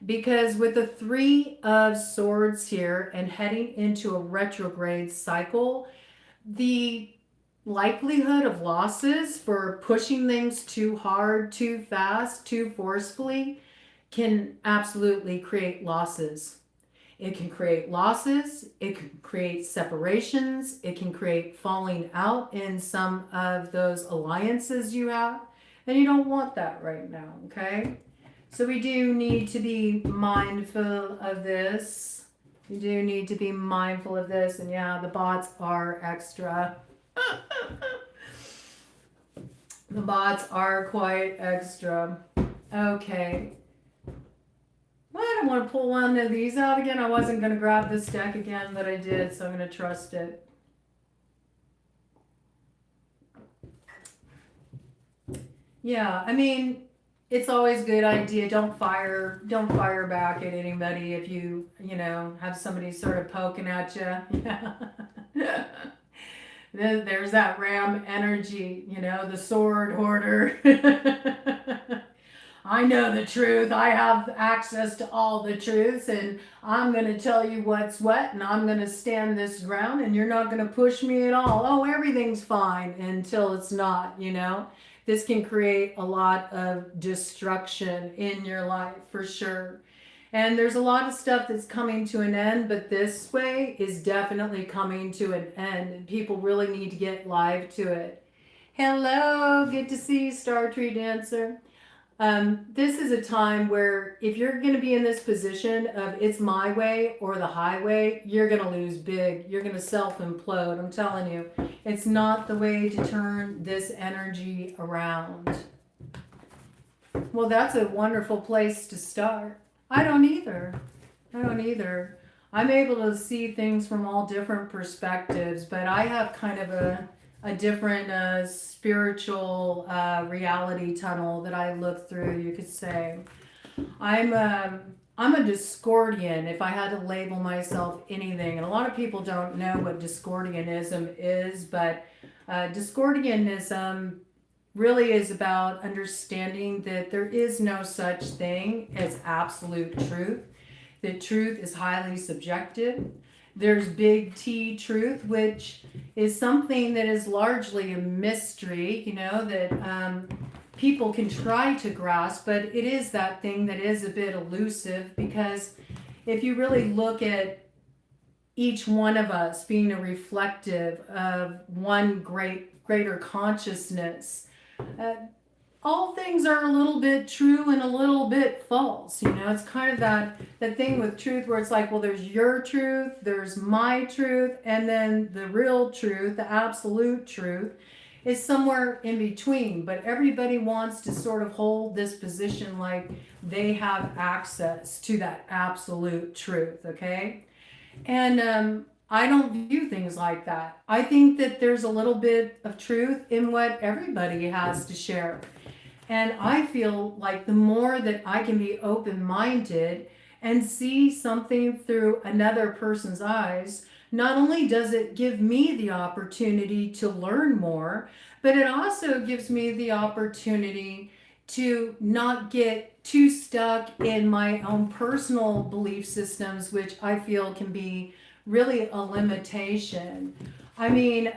Because with the Three of Swords here and heading into a retrograde cycle, the likelihood of losses for pushing things too hard, too fast, too forcefully can absolutely create losses. It can create losses, it can create separations, it can create falling out in some of those alliances you have, and you don't want that right now, okay? So we do need to be mindful of this. We do need to be mindful of this, and yeah, the bots are extra. The bots are quite extra. Okay. Well, I don't want to pull one of these out again. I wasn't going to grab this deck again, but I did, so I'm going to trust it. Yeah, I mean, it's always a good idea. Don't fire back at anybody if you know, have somebody sort of poking at you. Yeah. There's that ram energy, you know, the sword hoarder. I know the truth. I have access to all the truths, and I'm going to tell you what's what, and I'm going to stand this ground, and you're not going to push me at all. Oh, everything's fine until it's not, you know? This can create a lot of destruction in your life for sure. And there's a lot of stuff that's coming to an end, but this way is definitely coming to an end, and people really need to get live to it. Hello, good to see you, Star Tree Dancer. This is a time where if you're going to be in this position of it's my way or the highway, you're going to lose big. You're going to self implode. I'm telling you, it's not the way to turn this energy around. Well, that's a wonderful place to start. I don't either. I don't either. I'm able to see things from all different perspectives, but I have kind of a different spiritual reality tunnel that I look through, you could say. I'm I'm a Discordian if I had to label myself anything. And a lot of people don't know what Discordianism is, but Discordianism really is about understanding that there is no such thing as absolute truth. That truth is highly subjective. There's big T truth, which is something that is largely a mystery, you know, that people can try to grasp, but it is that thing that is a bit elusive because if you really look at each one of us being a reflective of one greater consciousness, all things are a little bit true and a little bit false. You know, it's kind of that thing with truth where it's like, well, there's your truth, there's my truth, and then the real truth, the absolute truth, is somewhere in between. But everybody wants to sort of hold this position like they have access to that absolute truth, okay? And I don't view things like that. I think that there's a little bit of truth in what everybody has to share. And I feel like the more that I can be open minded and see something through another person's eyes, not only does it give me the opportunity to learn more, but it also gives me the opportunity to not get too stuck in my own personal belief systems, which I feel can be really a limitation. I mean,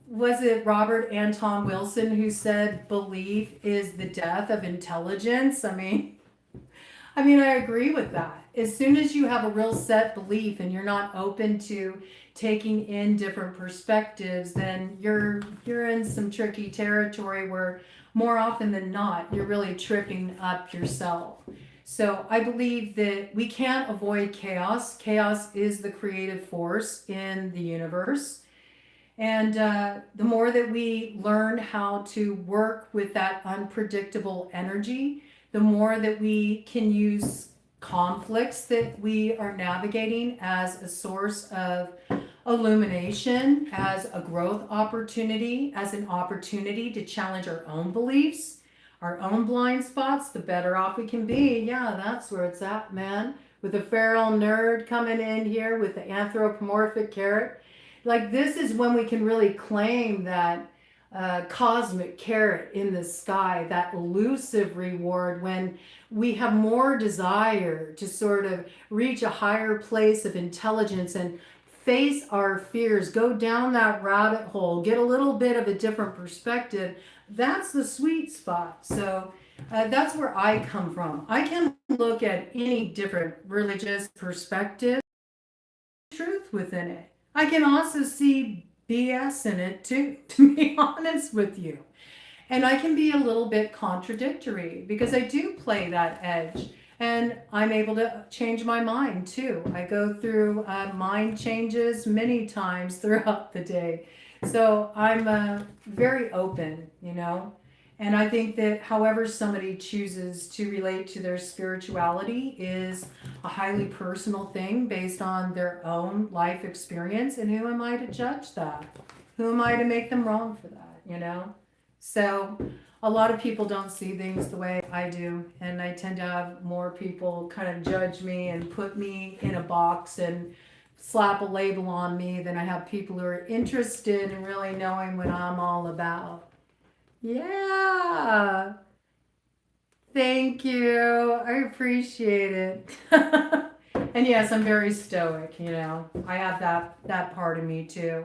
was it Robert Anton Wilson who said belief is the death of intelligence? I agree with that. As soon as you have a real set belief and you're not open to taking in different perspectives, then you're in some tricky territory where more often than not, you're really tripping up yourself. So I believe that we can't avoid chaos. Chaos is the creative force in the universe. And the more that we learn how to work with that unpredictable energy, the more that we can use conflicts that we are navigating as a source of illumination, as a growth opportunity, as an opportunity to challenge our own beliefs, our own blind spots, the better off we can be. Yeah, that's where it's at, man. With the feral nerd coming in here with the anthropomorphic carrot. Like, this is when we can really claim that cosmic carrot in the sky, that elusive reward, when we have more desire to sort of reach a higher place of intelligence and face our fears, go down that rabbit hole, get a little bit of a different perspective. That's the sweet spot. So that's where I come from. I can look at any different religious perspective, truth within it. I can also see BS in it too, to be honest with you. And I can be a little bit contradictory because I do play that edge and I'm able to change my mind too. I go through mind changes many times throughout the day. So I'm very open, you know. And I think that however somebody chooses to relate to their spirituality is a highly personal thing based on their own life experience. And who am I to judge that? Who am I to make them wrong for that, you know? So a lot of people don't see things the way I do. And I tend to have more people kind of judge me and put me in a box and slap a label on me than I have people who are interested in really knowing what I'm all about. Yeah. Thank you. I appreciate it. And yes, I'm very stoic, you know. I have that part of me too.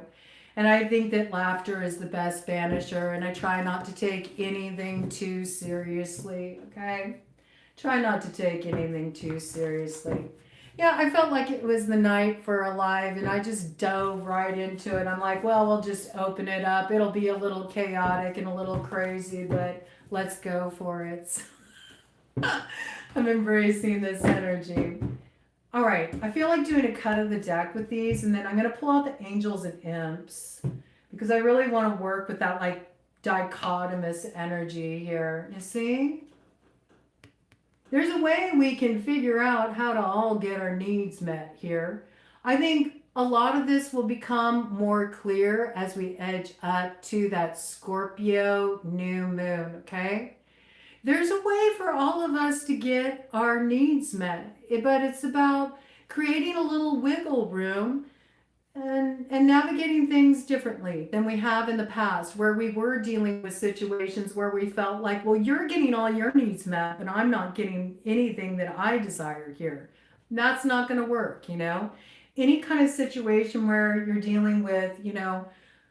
And I think that laughter is the best banisher, and I try not to take anything too seriously, okay? Try not to take anything too seriously. Yeah, I felt like it was the night for a live, and I just dove right into it. I'm like, well, we'll just open it up. It'll be a little chaotic and a little crazy, but let's go for it. I'm embracing this energy. All right, I feel like doing a cut of the deck with these, and then I'm going to pull out the angels and imps because I really want to work with that like dichotomous energy here. You see? There's a way we can figure out how to all get our needs met here. I think a lot of this will become more clear as we edge up to that Scorpio new moon, okay? There's a way for all of us to get our needs met, but it's about creating a little wiggle room and navigating things differently than we have in the past, where we were dealing with situations where we felt like, well, you're getting all your needs met, but I'm not getting anything that I desire here. That's not going to work, you know? Any kind of situation where you're dealing with, you know,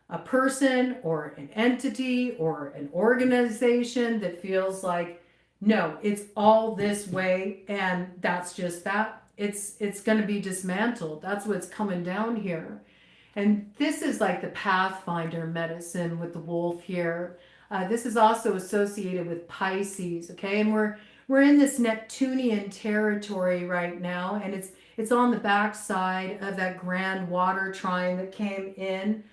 a person or an entity or an organization that feels like, no, it's all this way and that's just that, it's going to be dismantled. That's what's coming down here. And this is like the pathfinder medicine with the wolf here. This is also associated with Pisces, okay? And we're in this Neptunian territory right now, and it's on the backside of that grand water trine that came in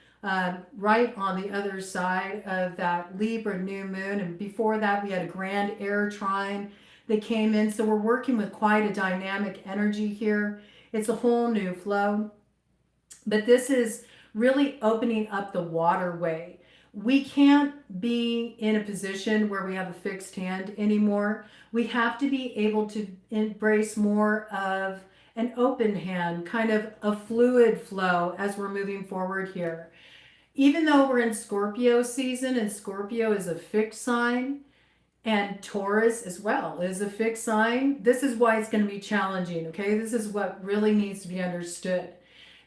right on the other side of that Libra new moon. And before that, we had a grand air trine that came in. So we're working with quite a dynamic energy here. It's a whole new flow. But this is really opening up the waterway. We can't be in a position where we have a fixed hand anymore. We have to be able to embrace more of an open hand, kind of a fluid flow as we're moving forward here. Even though we're in Scorpio season and Scorpio is a fixed sign, and Taurus as well is a fixed sign, this is why it's going to be challenging, okay? This is what really needs to be understood.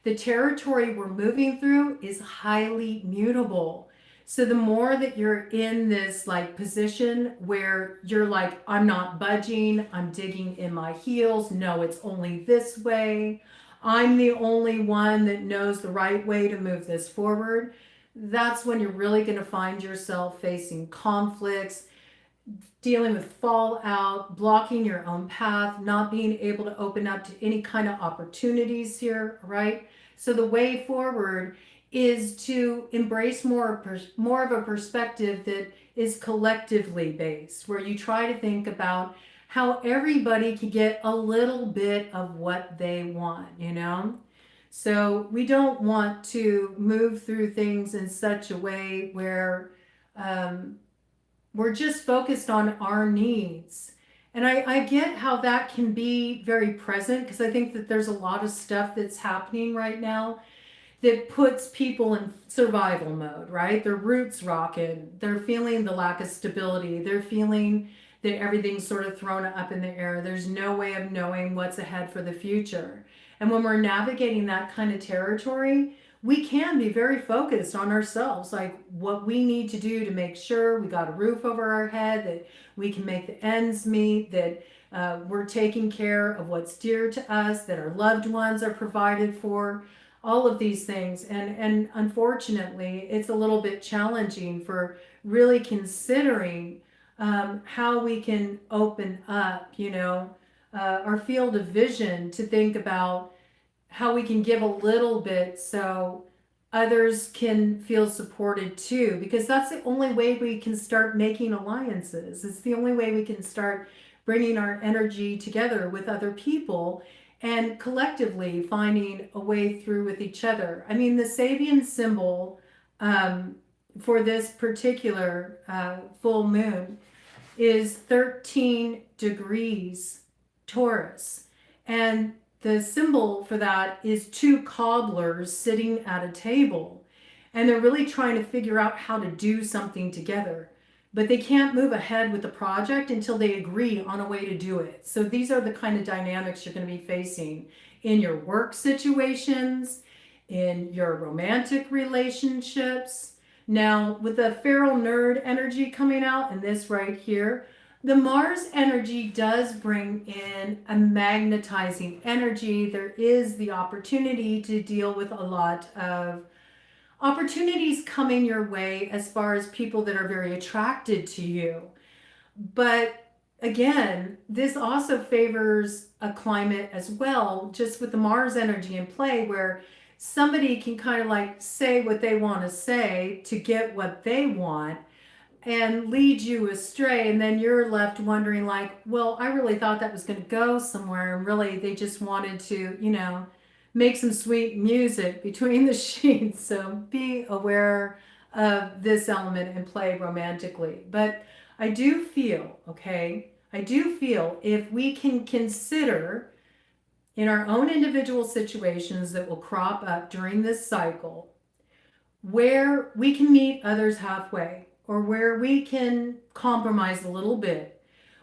The territory we're moving through is highly mutable. So the more that you're in this like position where you're like, I'm not budging, I'm digging in my heels, no, it's only this way, I'm the only one that knows the right way to move this forward, that's when you're really going to find yourself facing conflicts, dealing with fallout, blocking your own path, not being able to open up to any kind of opportunities here, right? So the way forward is to embrace more of a perspective that is collectively based, where you try to think about how everybody can get a little bit of what they want, you know? So we don't want to move through things in such a way where we're just focused on our needs. And I get how that can be very present because I think that there's a lot of stuff that's happening right now that puts people in survival mode, right? Their roots rocking. They're feeling the lack of stability. They're feeling that everything's sort of thrown up in the air. There's no way of knowing what's ahead for the future. And when we're navigating that kind of territory, we can be very focused on ourselves, like what we need to do to make sure we got a roof over our head, that we can make the ends meet, that we're taking care of what's dear to us, that our loved ones are provided for, all of these things. And unfortunately, it's a little bit challenging for really considering how we can open up, you know, our field of vision to think about how we can give a little bit so others can feel supported too, because that's the only way we can start making alliances. It's the only way we can start bringing our energy together with other people and collectively finding a way through with each other. I mean, the Sabian symbol for this particular full moon is 13 degrees Taurus. And the symbol for that is two cobblers sitting at a table. And they're really trying to figure out how to do something together. but they can't move ahead with the project until they agree on a way to do it. So these are the kind of dynamics you're going to be facing in your work situations, in your romantic relationships. Now, with the feral nerd energy coming out and this right here, the Mars energy does bring in a magnetizing energy. There is the opportunity to deal with a lot of opportunities coming your way as far as people that are very attracted to you. But again, this also favors a climate as well, just with the Mars energy in play, where somebody can kind of like say what they want to say to get what they want and lead you astray, and then you're left wondering like, well, I really thought that was going to go somewhere, and really they just wanted to, make some sweet music between the sheets. So be aware of this element in play romantically. But I do feel, if we can consider in our own individual situations that will crop up during this cycle, where we can meet others halfway, or where we can compromise a little bit,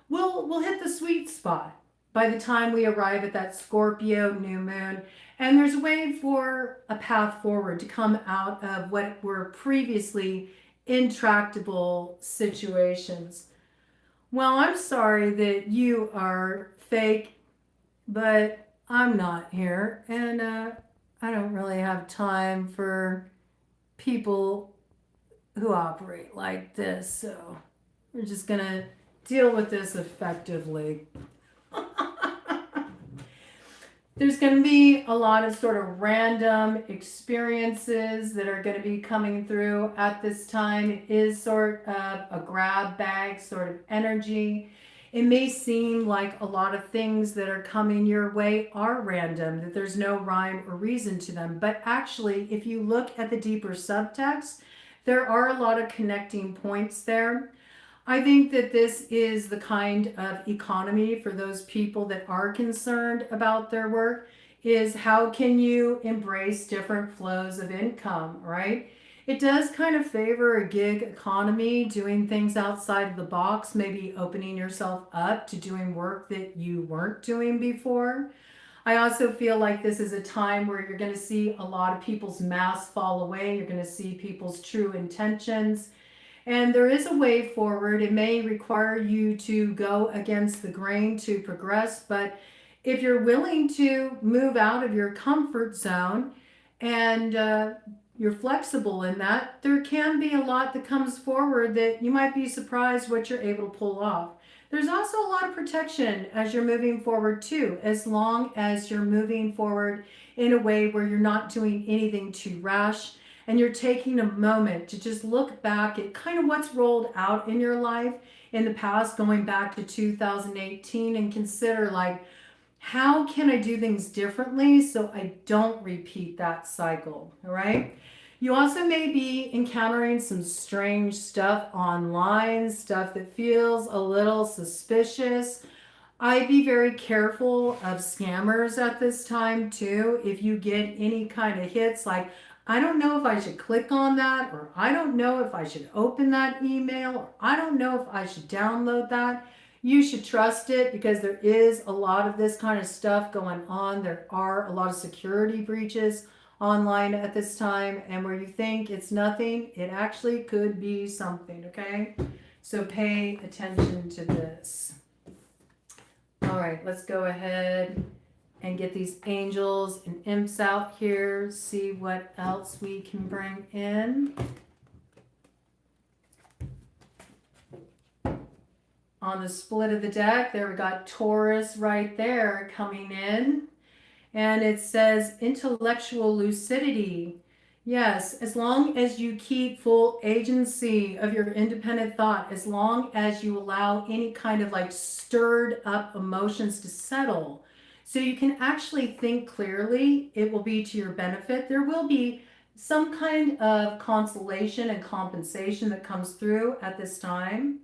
we'll hit the sweet spot by the time we arrive at that Scorpio new moon. And there's a way for a path forward to come out of what were previously intractable situations. Well, I'm sorry that you are fake, but I'm not here, and I don't really have time for people who operate like this, so we're just gonna deal with this effectively. There's going to be a lot of sort of random experiences that are going to be coming through at this time. It is sort of a grab bag sort of energy. It may seem like a lot of things that are coming your way are random, that there's no rhyme or reason to them. But actually, if you look at the deeper subtext, there are a lot of connecting points there. I think that this is the kind of economy for those people that are concerned about their work, is how can you embrace different flows of income, right? It does kind of favor a gig economy, doing things outside of the box, maybe opening yourself up to doing work that you weren't doing before. I also feel like this is a time where you're going to see a lot of people's masks fall away. You're going to see people's true intentions. And there is a way forward. It may require you to go against the grain to progress, but if you're willing to move out of your comfort zone and you're flexible in that, there can be a lot that comes forward that you might be surprised what you're able to pull off. There's also a lot of protection as you're moving forward too, as long as you're moving forward in a way where you're not doing anything too rash. And you're taking a moment to just look back at kind of what's rolled out in your life in the past, going back to 2018, and consider like, how can I do things differently so I don't repeat that cycle, all right? You also may be encountering some strange stuff online, stuff that feels a little suspicious. I'd be very careful of scammers at this time too. If you get any kind of hits like, I don't know if I should click on that, or I don't know if I should open that email, or I don't know if I should download that, you should trust it, because there is a lot of this kind of stuff going on. There are a lot of security breaches online at this time, and where you think it's nothing, it actually could be something, okay? So pay attention to this. All right, let's go ahead and get these angels and imps out here, see what else we can bring in. On the split of the deck, there we got Taurus right there coming in. And it says intellectual lucidity. Yes, as long as you keep full agency of your independent thought, as long as you allow any kind of like stirred up emotions to settle, so you can actually think clearly, it will be to your benefit. There will be some kind of consolation and compensation that comes through at this time.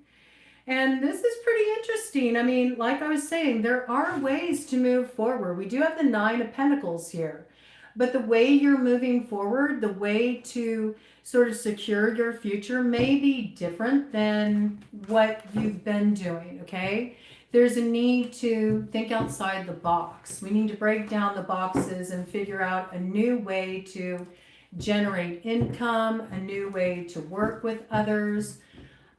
And this is pretty interesting. I mean, like I was saying, there are ways to move forward. We do have the Nine of Pentacles here. But the way you're moving forward, the way to sort of secure your future may be different than what you've been doing, okay? There's a need to think outside the box. We need to break down the boxes and figure out a new way to generate income, a new way to work with others,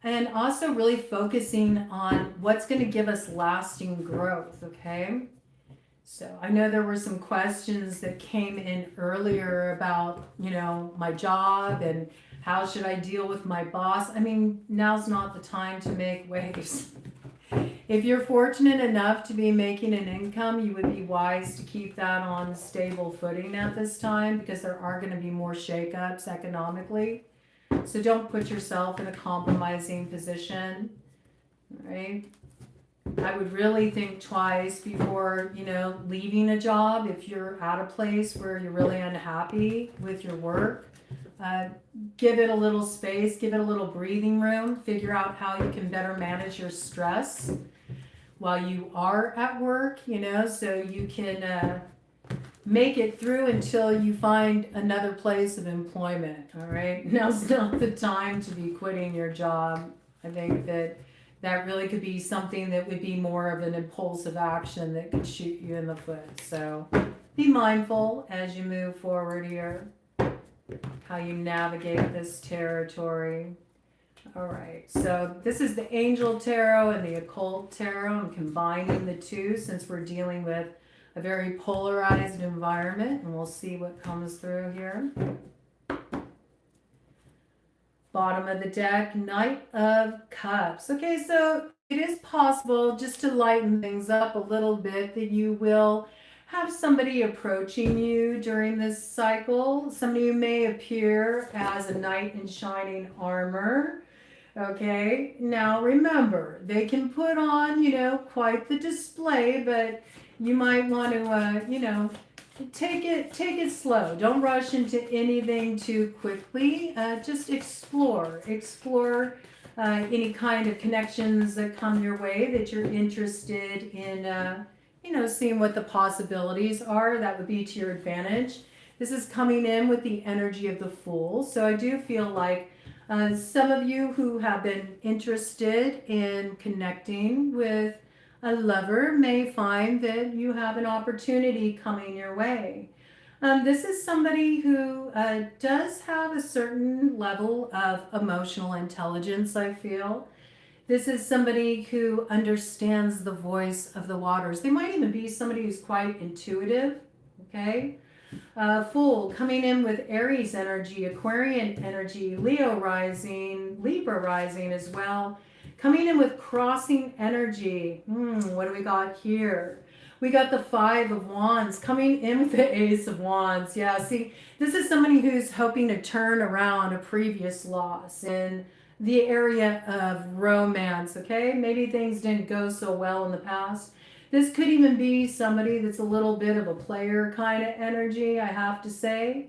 and also really focusing on what's going to give us lasting growth, okay? So I know there were some questions that came in earlier about, my job and how should I deal with my boss. I mean, now's not the time to make waves. If you're fortunate enough to be making an income, you would be wise to keep that on stable footing at this time, because there are going to be more shakeups economically. So don't put yourself in a compromising position, right? I would really think twice before, leaving a job. If you're at a place where you're really unhappy with your work, give it a little space, give it a little breathing room, figure out how you can better manage your stress while you are at work, so you can make it through until you find another place of employment, all right? Now's not the time to be quitting your job. I think that really could be something that would be more of an impulsive action that could shoot you in the foot. So be mindful as you move forward here, how you navigate this territory. All right, so this is the Angel Tarot and the Occult Tarot. I'm combining the two since we're dealing with a very polarized environment, and we'll see what comes through here. Bottom of the deck, Knight of Cups. Okay, so it is possible, just to lighten things up a little bit, that you will have somebody approaching you during this cycle. Somebody who may appear as a knight in shining armor. Okay, now remember, they can put on, quite the display, but you might want to, take it slow. Don't rush into anything too quickly. Just explore any kind of connections that come your way that you're interested in, seeing what the possibilities are. That would be to your advantage. This is coming in with the energy of the Fool. So I do feel like some of you who have been interested in connecting with a lover may find that you have an opportunity coming your way. This is somebody who does have a certain level of emotional intelligence, I feel. This is somebody who understands the voice of the waters. They might even be somebody who's quite intuitive, okay? Fool coming in with Aries energy, Aquarian energy, Leo rising, Libra rising as well. Coming in with crossing energy. What do we got here? We got the Five of Wands coming in with the Ace of Wands. Yeah, see, this is somebody who's hoping to turn around a previous loss in the area of romance, okay? Maybe things didn't go so well in the past. This could even be somebody that's a little bit of a player kind of energy, I have to say.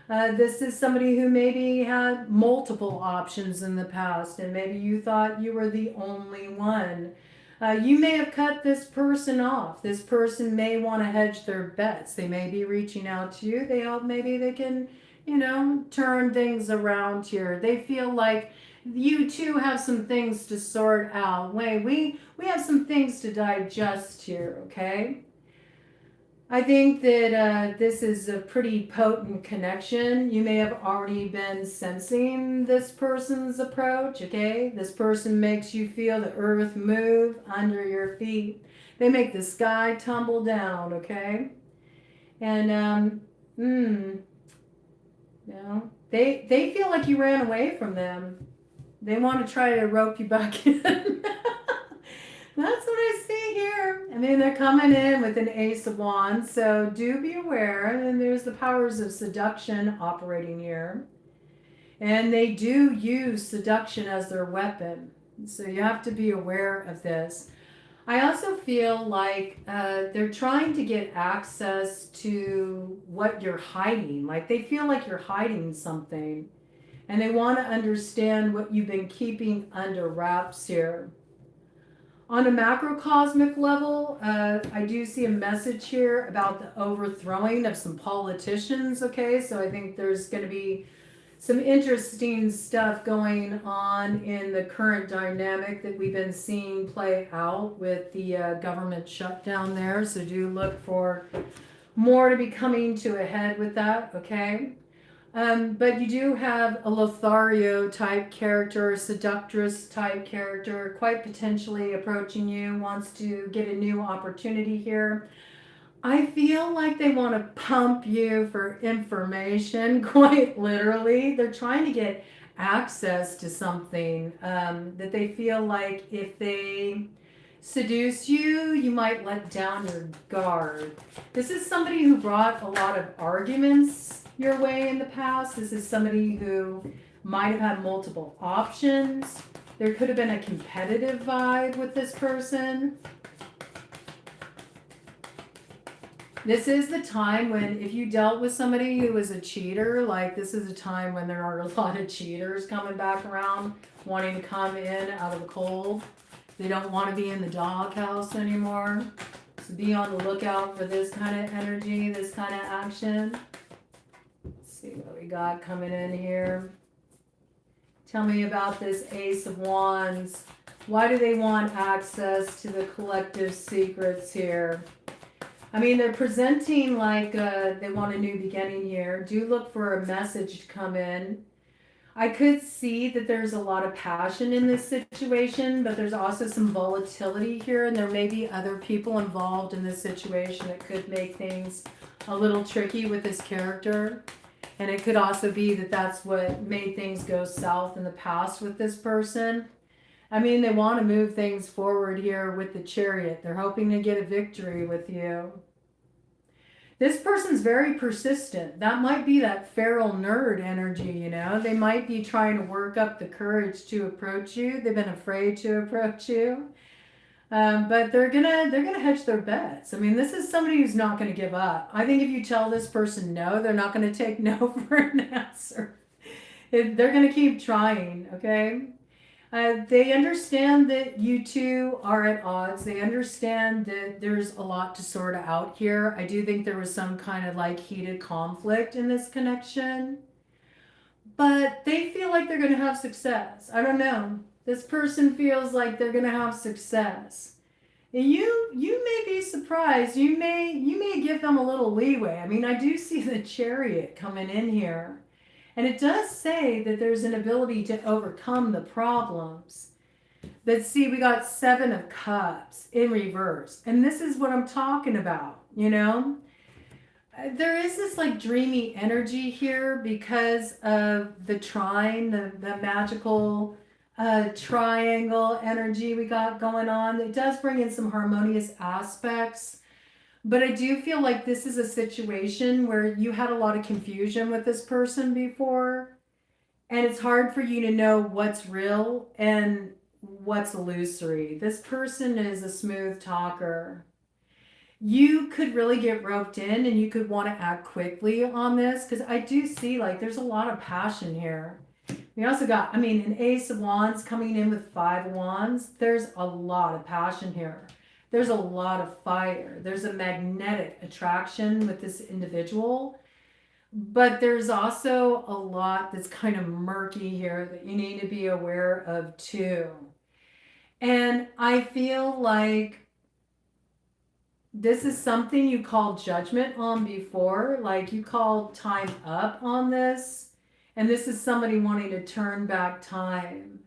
This is somebody who maybe had multiple options in the past, and maybe you thought you were the only one. You may have cut this person off. This person may want to hedge their bets. They may be reaching out to you. They hope maybe they can, turn things around here. They feel like you two have some things to sort out. We have some things to digest here, okay? I think that this is a pretty potent connection. You may have already been sensing this person's approach, okay? This person makes you feel the earth move under your feet. They make the sky tumble down, okay? And, they feel like you ran away from them. They want to try to rope you back in. That's what I see here. I mean, they're coming in with an Ace of Wands, so do be aware. And there's the powers of seduction operating here. And they do use seduction as their weapon. So you have to be aware of this. I also feel like they're trying to get access to what you're hiding. Like they feel like you're hiding something. And they want to understand what you've been keeping under wraps here. On a macrocosmic level, I do see a message here about the overthrowing of some politicians, okay? So I think there's going to be some interesting stuff going on in the current dynamic that we've been seeing play out with the government shutdown there. So do look for more to be coming to a head with that, okay? But you do have a Lothario type character, a seductress type character, quite potentially approaching you, wants to get a new opportunity here. I feel like they want to pump you for information, quite literally. They're trying to get access to something that they feel like if they seduce you, you might let down your guard. This is somebody who brought a lot of arguments your way in the past. This is somebody who might have had multiple options. There could have been a competitive vibe with this person. This is the time when, if you dealt with somebody who was a cheater, like this is a time when there are a lot of cheaters coming back around, wanting to come in out of the cold. They don't want to be in the doghouse anymore. So be on the lookout for this kind of energy, this kind of action. Let's see what we got coming in here. Tell me about this Ace of Wands. Why do they want access to the collective secrets here? I mean, they're presenting like they want a new beginning here. Do look for a message to come in. I could see that there's a lot of passion in this situation, but there's also some volatility here, and there may be other people involved in this situation that could make things a little tricky with this character. And it could also be that that's what made things go south in the past with this person. I mean, they want to move things forward here with the Chariot. They're hoping to get a victory with you. This person's very persistent. That might be that feral nerd energy, you know. They might be trying to work up the courage to approach you. They've been afraid to approach you. But they're gonna hedge their bets. I mean, this is somebody who's not gonna give up. I think if you tell this person no, they're not gonna take no for an answer. They're gonna keep trying, okay? They understand that you two are at odds. They understand that there's a lot to sort out here. I do think there was some kind of like heated conflict in this connection. But they feel like they're going to have success. I don't know. This person feels like they're going to have success. And you may be surprised. You may give them a little leeway. I mean, I do see the Chariot coming in here. And it does say that there's an ability to overcome the problems. But see, we got 7 of Cups in reverse. And this is what I'm talking about, you know? There is this like dreamy energy here because of the trine, the magical triangle energy we got going on. It does bring in some harmonious aspects. But I do feel like this is a situation where you had a lot of confusion with this person before, and it's hard for you to know what's real and what's illusory. This person is a smooth talker. You could really get roped in and you could want to act quickly on this because I do see like there's a lot of passion here. We also got, I mean, an Ace of Wands coming in with 5 of Wands. There's a lot of passion here. There's a lot of fire. There's a magnetic attraction with this individual. But there's also a lot that's kind of murky here that you need to be aware of too. And I feel like this is something you called judgment on before. Like you called time up on this. And this is somebody wanting to turn back time.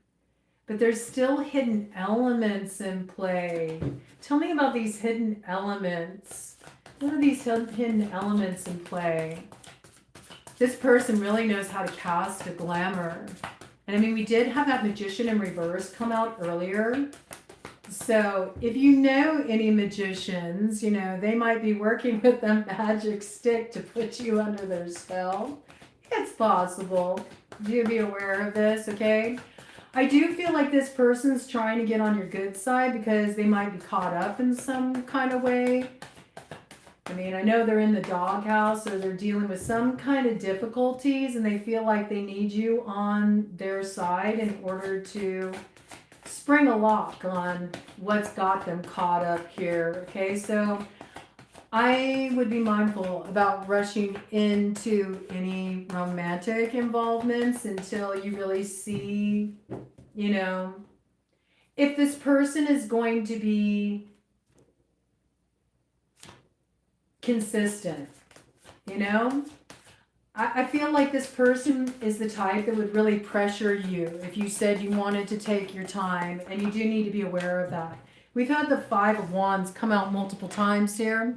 But there's still hidden elements in play. Tell me about these hidden elements. What are these hidden elements in play? This person really knows how to cast a glamour. And I mean, we did have that Magician in reverse come out earlier. So if you know any magicians, you know, they might be working with a magic stick to put you under their spell. It's possible. Do be aware of this, okay? I do feel like this person's trying to get on your good side because they might be caught up in some kind of way. I mean, I know they're in the doghouse or they're dealing with some kind of difficulties and they feel like they need you on their side in order to spring a lock on what's got them caught up here. Okay, so I would be mindful about rushing into any romantic involvements until you really see, you know, if this person is going to be consistent, you know? I feel like this person is the type that would really pressure you if you said you wanted to take your time, and you do need to be aware of that. We've had the Five of Wands come out multiple times here.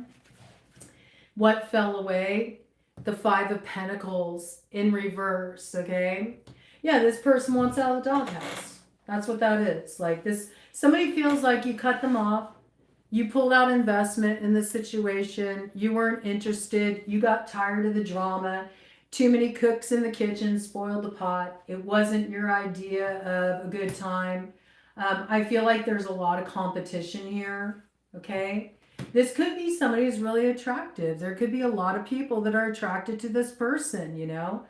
What fell away? The Five of Pentacles in reverse, okay? Yeah, this person wants out of the doghouse. That's what that is. Like this, somebody feels like you cut them off. You pulled out investment in the situation. You weren't interested. You got tired of the drama. Too many cooks in the kitchen spoiled the pot. It wasn't your idea of a good time. I feel like there's a lot of competition here, okay? This could be somebody who's really attractive. There could be a lot of people that are attracted to this person, you know?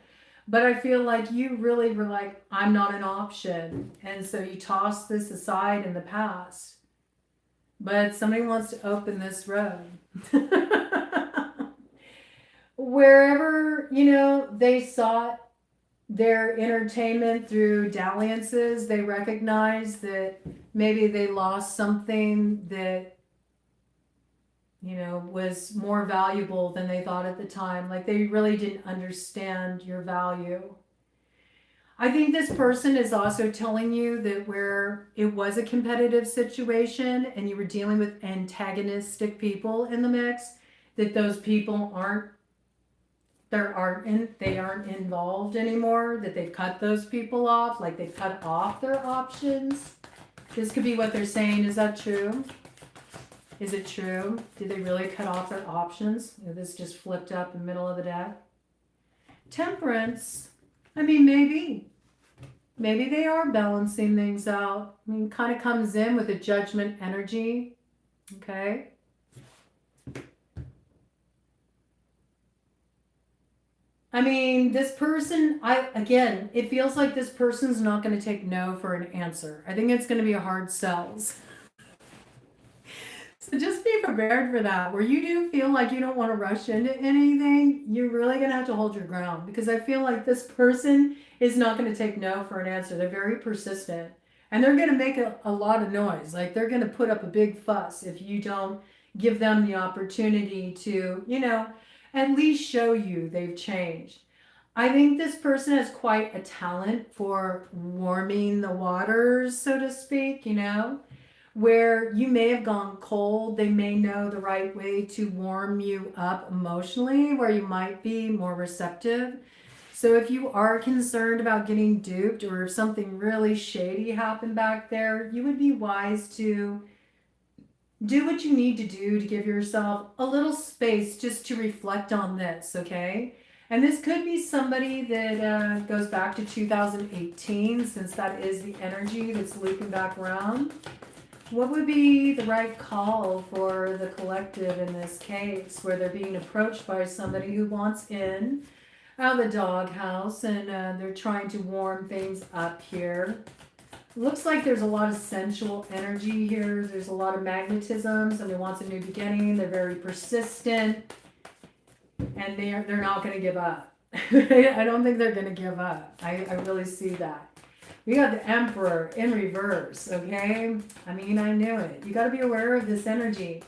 But I feel like you really were like, I'm not an option. And so you toss this aside in the past. But somebody wants to open this road. Wherever, you know, they sought their entertainment through dalliances, they recognize that maybe they lost something that, you know, was more valuable than they thought at the time. Like they really didn't understand your value. I think this person is also telling you that where it was a competitive situation and you were dealing with antagonistic people in the mix, that those people they aren't involved anymore, that they've cut those people off, like they've cut off their options. This could be what they're saying. Is that true? Is it true? Did they really cut off their options? This just flipped up in the middle of the deck. Temperance. I mean, maybe they are balancing things out. I mean, kind of comes in with a judgment energy. Okay. I mean, this person, again, it feels like this person's not going to take no for an answer. I think it's going to be a hard sell. So just be prepared for that. Where you do feel like you don't want to rush into anything, you're really going to have to hold your ground, because I feel like this person is not going to take no for an answer. They're very persistent, and they're going to make a lot of noise. Like they're going to put up a big fuss if you don't give them the opportunity to, you know, at least show you they've changed. I think this person has quite a talent for warming the waters, so to speak, you know, where you may have gone cold. They may know the right way to warm you up emotionally, where you might be more receptive. So if you are concerned about getting duped, or if something really shady happened back there, you would be wise to do what you need to do to give yourself a little space just to reflect on this, okay? And this could be somebody that goes back to 2018, since that is the energy that's looping back around. What would be the right call for the collective in this case, where they're being approached by somebody who wants in out of the doghouse, and they're trying to warm things up here? Looks like there's a lot of sensual energy here. There's a lot of magnetism. Somebody wants a new beginning. They're very persistent, and they're not going to give up. I don't think they're going to give up. I really see that. We got the Emperor in reverse, okay? I mean, I knew it. You got to be aware of this energy.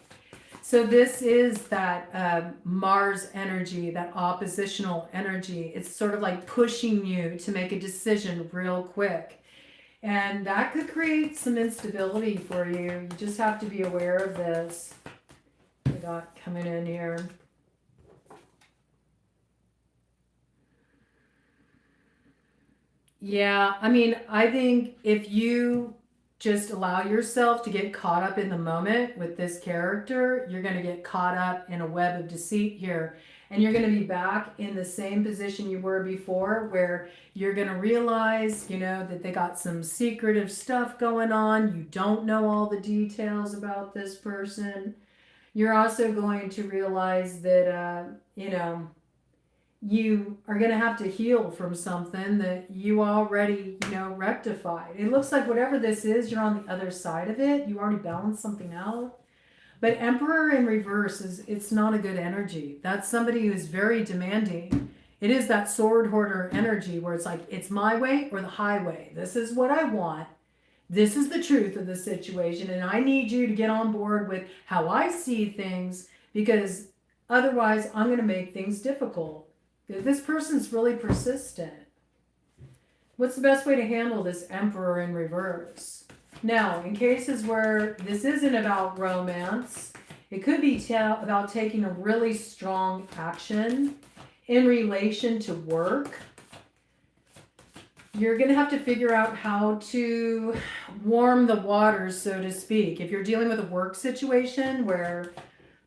So this is that Mars energy, that oppositional energy. It's sort of like pushing you to make a decision real quick. And that could create some instability for you. You just have to be aware of this. We got coming in here. Yeah, I mean, I think if you just allow yourself to get caught up in the moment with this character, you're going to get caught up in a web of deceit here. And you're going to be back in the same position you were before, where you're going to realize, you know, that they got some secretive stuff going on. You don't know all the details about this person. You're also going to realize that, you know, you are going to have to heal from something that you already, you know, rectified. It looks like whatever this is, you're on the other side of it. You already balanced something out. But Emperor in reverse it's not a good energy. That's somebody who's very demanding. It is that sword hoarder energy where it's like, it's my way or the highway. This is what I want. This is the truth of the situation. And I need you to get on board with how I see things, because otherwise I'm going to make things difficult. This person's really persistent. What's the best way to handle this Emperor in reverse? Now, in cases where this isn't about romance, it could be about taking a really strong action in relation to work. You're going to have to figure out how to warm the waters, so to speak. If you're dealing with a work situation where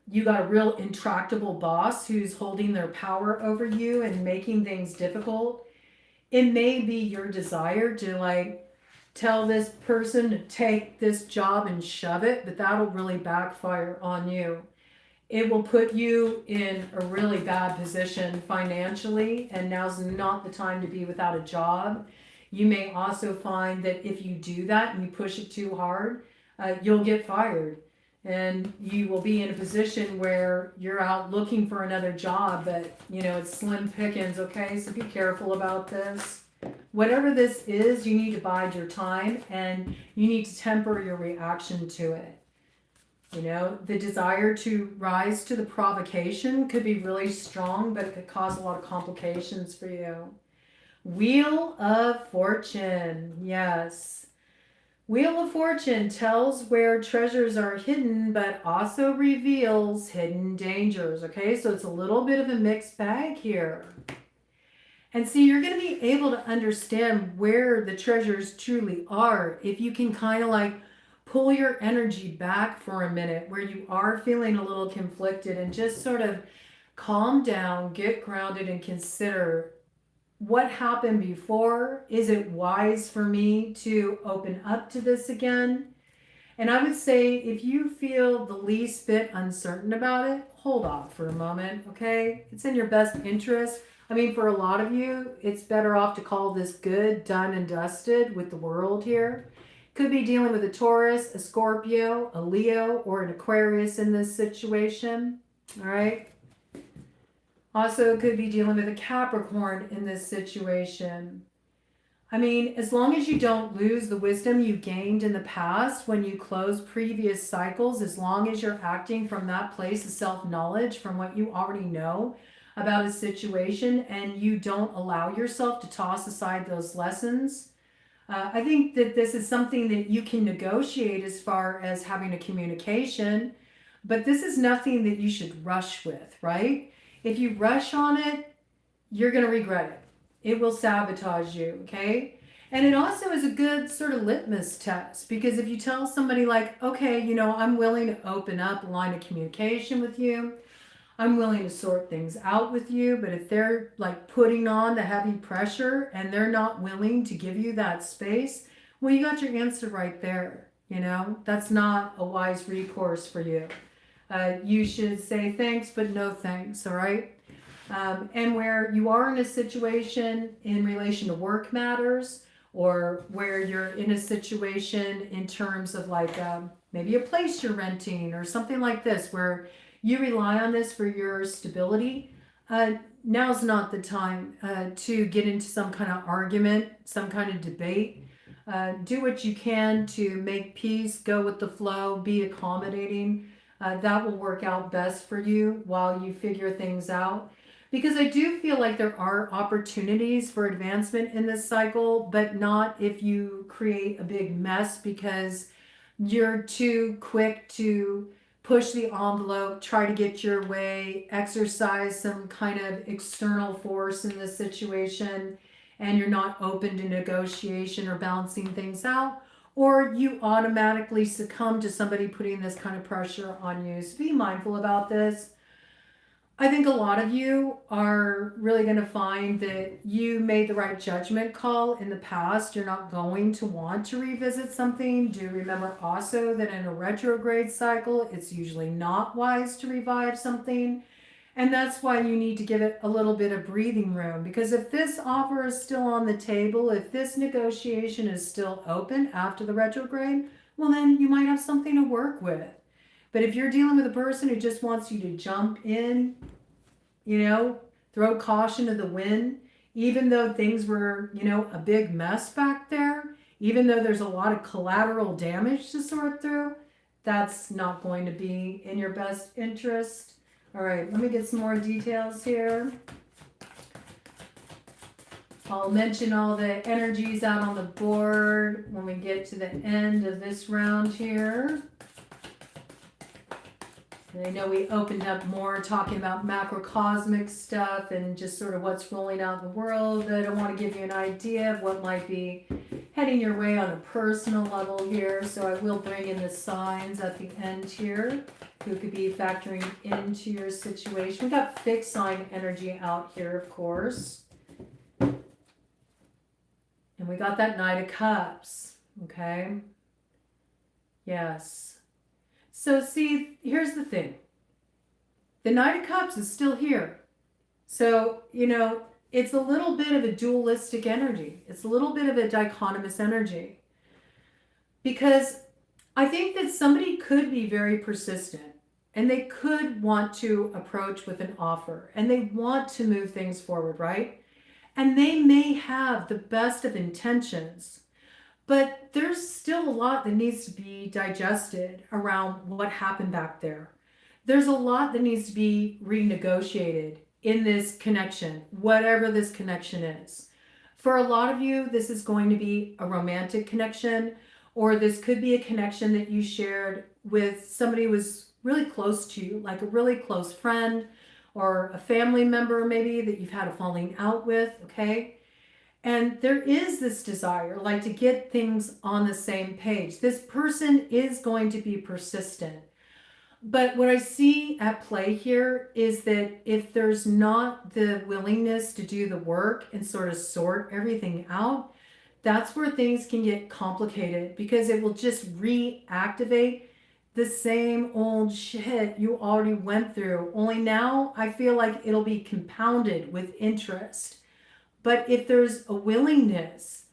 you got a real intractable boss who's holding their power over you and making things difficult, it may be your desire to like tell this person to take this job and shove it, but that'll really backfire on you. It will put you in a really bad position financially, and now's not the time to be without a job. You may also find that if you do that and you push it too hard, you'll get fired. And you will be in a position where you're out looking for another job, but it's slim pickings, okay? So be careful about this. Whatever this is, you need to bide your time and you need to temper your reaction to it. The desire to rise to the provocation could be really strong, but it could cause a lot of complications for you. Wheel of Fortune, yes. Wheel of Fortune tells where treasures are hidden, but also reveals hidden dangers, okay? So it's a little bit of a mixed bag here. And see, you're going to be able to understand where the treasures truly are if you can kind of like pull your energy back for a minute where you are feeling a little conflicted and just sort of calm down, get grounded, and consider what happened before. Is it wise for me to open up to this again? And I would say if you feel the least bit uncertain about it, hold off for a moment, okay? It's in your best interest. I mean, for a lot of you, it's better off to call this good, done, and dusted with the world here. Could be dealing with a Taurus, a Scorpio, a Leo, or an Aquarius in this situation, all right? Also, could be dealing with a Capricorn in this situation. I mean, as long as you don't lose the wisdom you gained in the past when you close previous cycles, as long as you're acting from that place of self-knowledge, from what you already know about a situation, and you don't allow yourself to toss aside those lessons, I think that this is something that you can negotiate as far as having a communication, but this is nothing that you should rush with, right? If you rush on it, you're going to regret it. It will sabotage you, okay? And it also is a good sort of litmus test, because if you tell somebody like, okay, I'm willing to open up a line of communication with you, I'm willing to sort things out with you, but if they're like putting on the heavy pressure and they're not willing to give you that space, well, you got your answer right there. That's not a wise recourse for you. You should say thanks, but no thanks, all right? And where you are in a situation in relation to work matters, or where you're in a situation in terms of like maybe a place you're renting or something like this, where you rely on this for your stability, now's not the time to get into some kind of argument, some kind of debate. Do what you can to make peace, go with the flow, be accommodating. That will work out best for you while you figure things out. Because I do feel like there are opportunities for advancement in this cycle, but not if you create a big mess because you're too quick to push the envelope, try to get your way, exercise some kind of external force in this situation, and you're not open to negotiation or balancing things out, or you automatically succumb to somebody putting this kind of pressure on you. So be mindful about this. I think a lot of you are really going to find that you made the right judgment call in the past. You're not going to want to revisit something. Do remember also that in a retrograde cycle, it's usually not wise to revive something. And that's why you need to give it a little bit of breathing room. Because if this offer is still on the table, if this negotiation is still open after the retrograde, well, then you might have something to work with. But if you're dealing with a person who just wants you to jump in, throw caution to the wind, even though things were, a big mess back there, even though there's a lot of collateral damage to sort through, that's not going to be in your best interest. All right, let me get some more details here. I'll mention all the energies out on the board when we get to the end of this round here. And I know we opened up more talking about macrocosmic stuff and just sort of what's rolling out in the world, but I want to give you an idea of what might be heading your way on a personal level here. So I will bring in the signs at the end here who could be factoring into your situation. We've got fixed sign energy out here, of course. And we got that Knight of Cups, okay? Yes. So see, here's the thing. The Knight of Cups is still here. So, it's a little bit of a dualistic energy. It's a little bit of a dichotomous energy. Because I think that somebody could be very persistent and they could want to approach with an offer and they want to move things forward, right? And they may have the best of intentions, but there's still a lot that needs to be digested around what happened back there. There's a lot that needs to be renegotiated in this connection, whatever this connection is. For a lot of you, this is going to be a romantic connection, or this could be a connection that you shared with somebody who was really close to you, like a really close friend, or a family member maybe that you've had a falling out with, okay? And there is this desire, like to get things on the same page. This person is going to be persistent. But what I see at play here is that if there's not the willingness to do the work and sort of sort everything out, that's where things can get complicated because it will just reactivate the same old shit you already went through. Only now I feel like it'll be compounded with interest. But if there's a willingness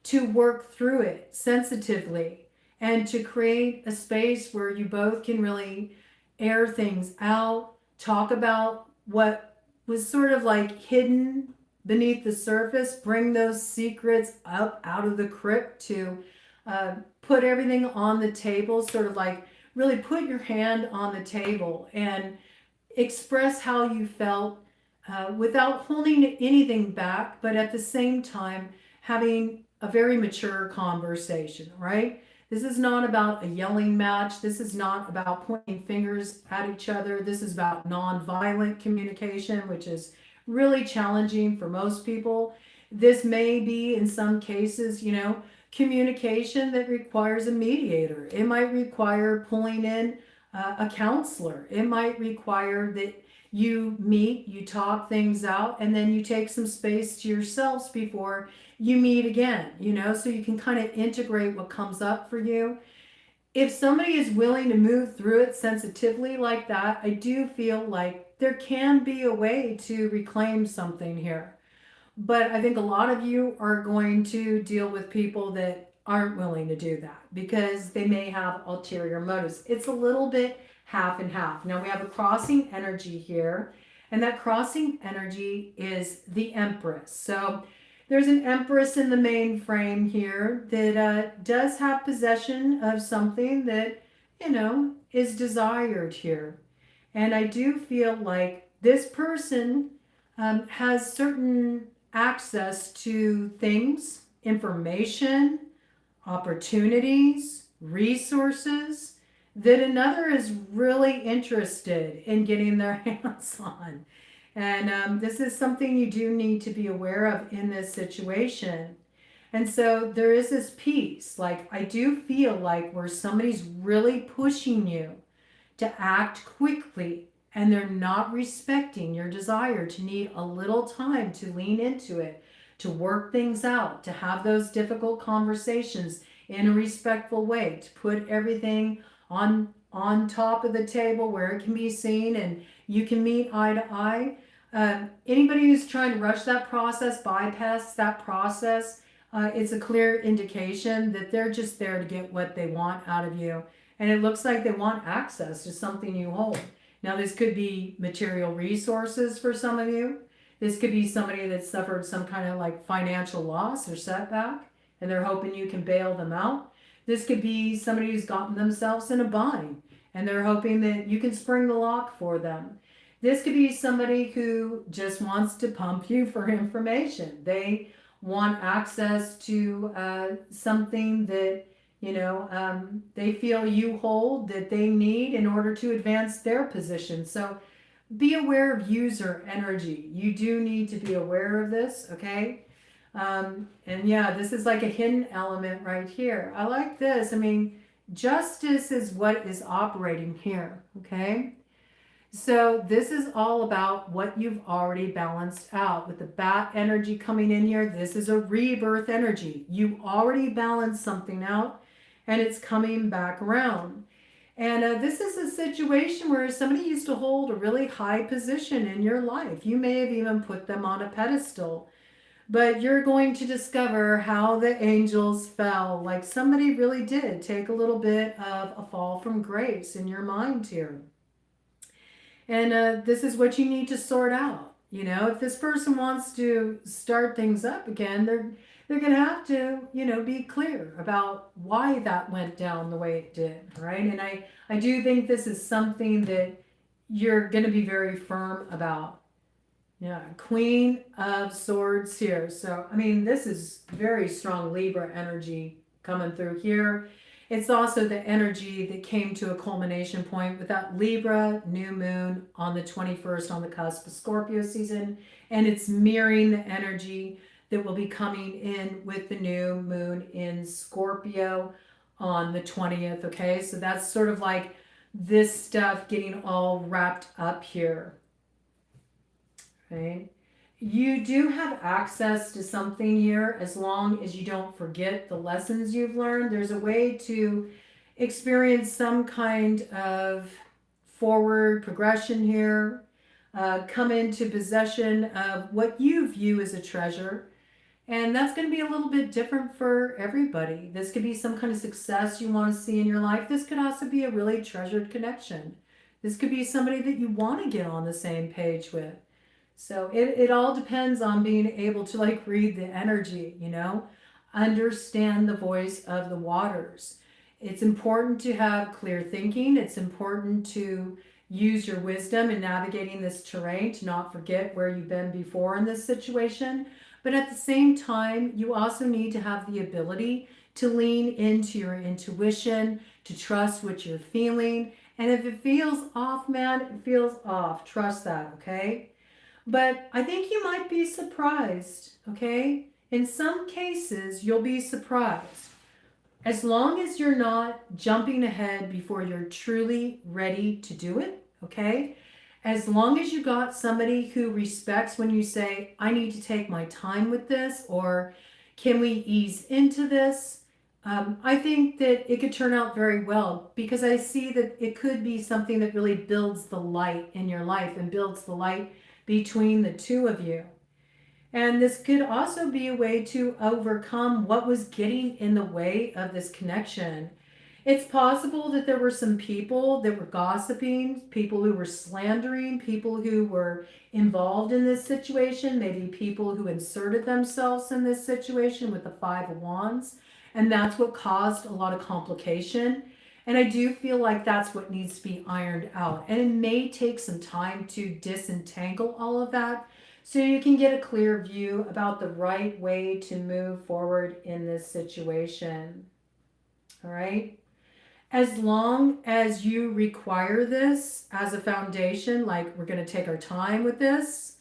to work through it sensitively and to create a space where you both can really air things out, talk about what was sort of like hidden beneath the surface, bring those secrets up out of the crypt to put everything on the table, sort of like really put your hand on the table and express how you felt without holding anything back, but at the same time having a very mature conversation, right? This is not about a yelling match. This is not about pointing fingers at each other. This is about nonviolent communication, which is really challenging for most people. This may be, in some cases, communication that requires a mediator. It might require pulling in a counselor. It might require that you meet, you talk things out, and then you take some space to yourselves before you meet again, so you can kind of integrate what comes up for you. If somebody is willing to move through it sensitively like that, I do feel like there can be a way to reclaim something here. But I think a lot of you are going to deal with people that aren't willing to do that because they may have ulterior motives. It's a little bit half and half. Now we have a crossing energy here, and that crossing energy is the Empress. So there's an Empress in the main frame here that does have possession of something that, is desired here. And I do feel like this person has certain access to things, information, opportunities, resources that another is really interested in getting their hands on. And this is something you do need to be aware of in this situation. And so there is this piece, like I do feel like where somebody's really pushing you to act quickly and they're not respecting your desire to need a little time to lean into it, to work things out, to have those difficult conversations in a respectful way, to put everything on top of the table where it can be seen and you can meet eye to eye. Anybody who's trying to rush that process, bypass that process, it's a clear indication that they're just there to get what they want out of you. And it looks like they want access to something you hold. Now, this could be material resources for some of you. This could be somebody that suffered some kind of like financial loss or setback, and they're hoping you can bail them out. This could be somebody who's gotten themselves in a bind, and they're hoping that you can spring the lock for them. This could be somebody who just wants to pump you for information. They want access to something that they feel you hold that they need in order to advance their position. So be aware of user energy. You do need to be aware of this, okay? And yeah, this is like a hidden element right here. I like this. I mean, justice is what is operating here, okay? So this is all about what you've already balanced out. With the bat energy coming in here, this is a rebirth energy. You already balanced something out and it's coming back around. And this is a situation where somebody used to hold a really high position in your life. You may have even put them on a pedestal. But you're going to discover how the angels fell. Like somebody really did take a little bit of a fall from grace in your mind here. And this is what you need to sort out. If this person wants to start things up again, they're going to have to, be clear about why that went down the way it did, right? And I do think this is something that you're going to be very firm about. Yeah, Queen of Swords here. So, I mean, this is very strong Libra energy coming through here. It's also the energy that came to a culmination point with that Libra new moon on the 21st on the cusp of Scorpio season. And it's mirroring the energy that will be coming in with the new moon in Scorpio on the 20th. Okay, so that's sort of like this stuff getting all wrapped up here. Okay. You do have access to something here as long as you don't forget the lessons you've learned. There's a way to experience some kind of forward progression here, come into possession of what you view as a treasure. And that's going to be a little bit different for everybody. This could be some kind of success you want to see in your life. This could also be a really treasured connection. This could be somebody that you want to get on the same page with. So it all depends on being able to like read the energy, understand the voice of the waters. It's important to have clear thinking. It's important to use your wisdom in navigating this terrain, to not forget where you've been before in this situation. But at the same time, you also need to have the ability to lean into your intuition, to trust what you're feeling. And if it feels off, man, it feels off. Trust that, okay? But I think you might be surprised, okay? In some cases, you'll be surprised. As long as you're not jumping ahead before you're truly ready to do it, okay? As long as you got somebody who respects when you say, I need to take my time with this, or can we ease into this? I think that it could turn out very well, because I see that it could be something that really builds the light in your life and builds the light between the two of you. And this could also be a way to overcome what was getting in the way of this connection. It's possible that there were some people that were gossiping, people who were slandering, people who were involved in this situation, maybe people who inserted themselves in this situation with the Five of Wands. And that's what caused a lot of complication. And I do feel like that's what needs to be ironed out. And it may take some time to disentangle all of that so you can get a clear view about the right way to move forward in this situation. All right? As long as you require this as a foundation, like we're going to take our time with this,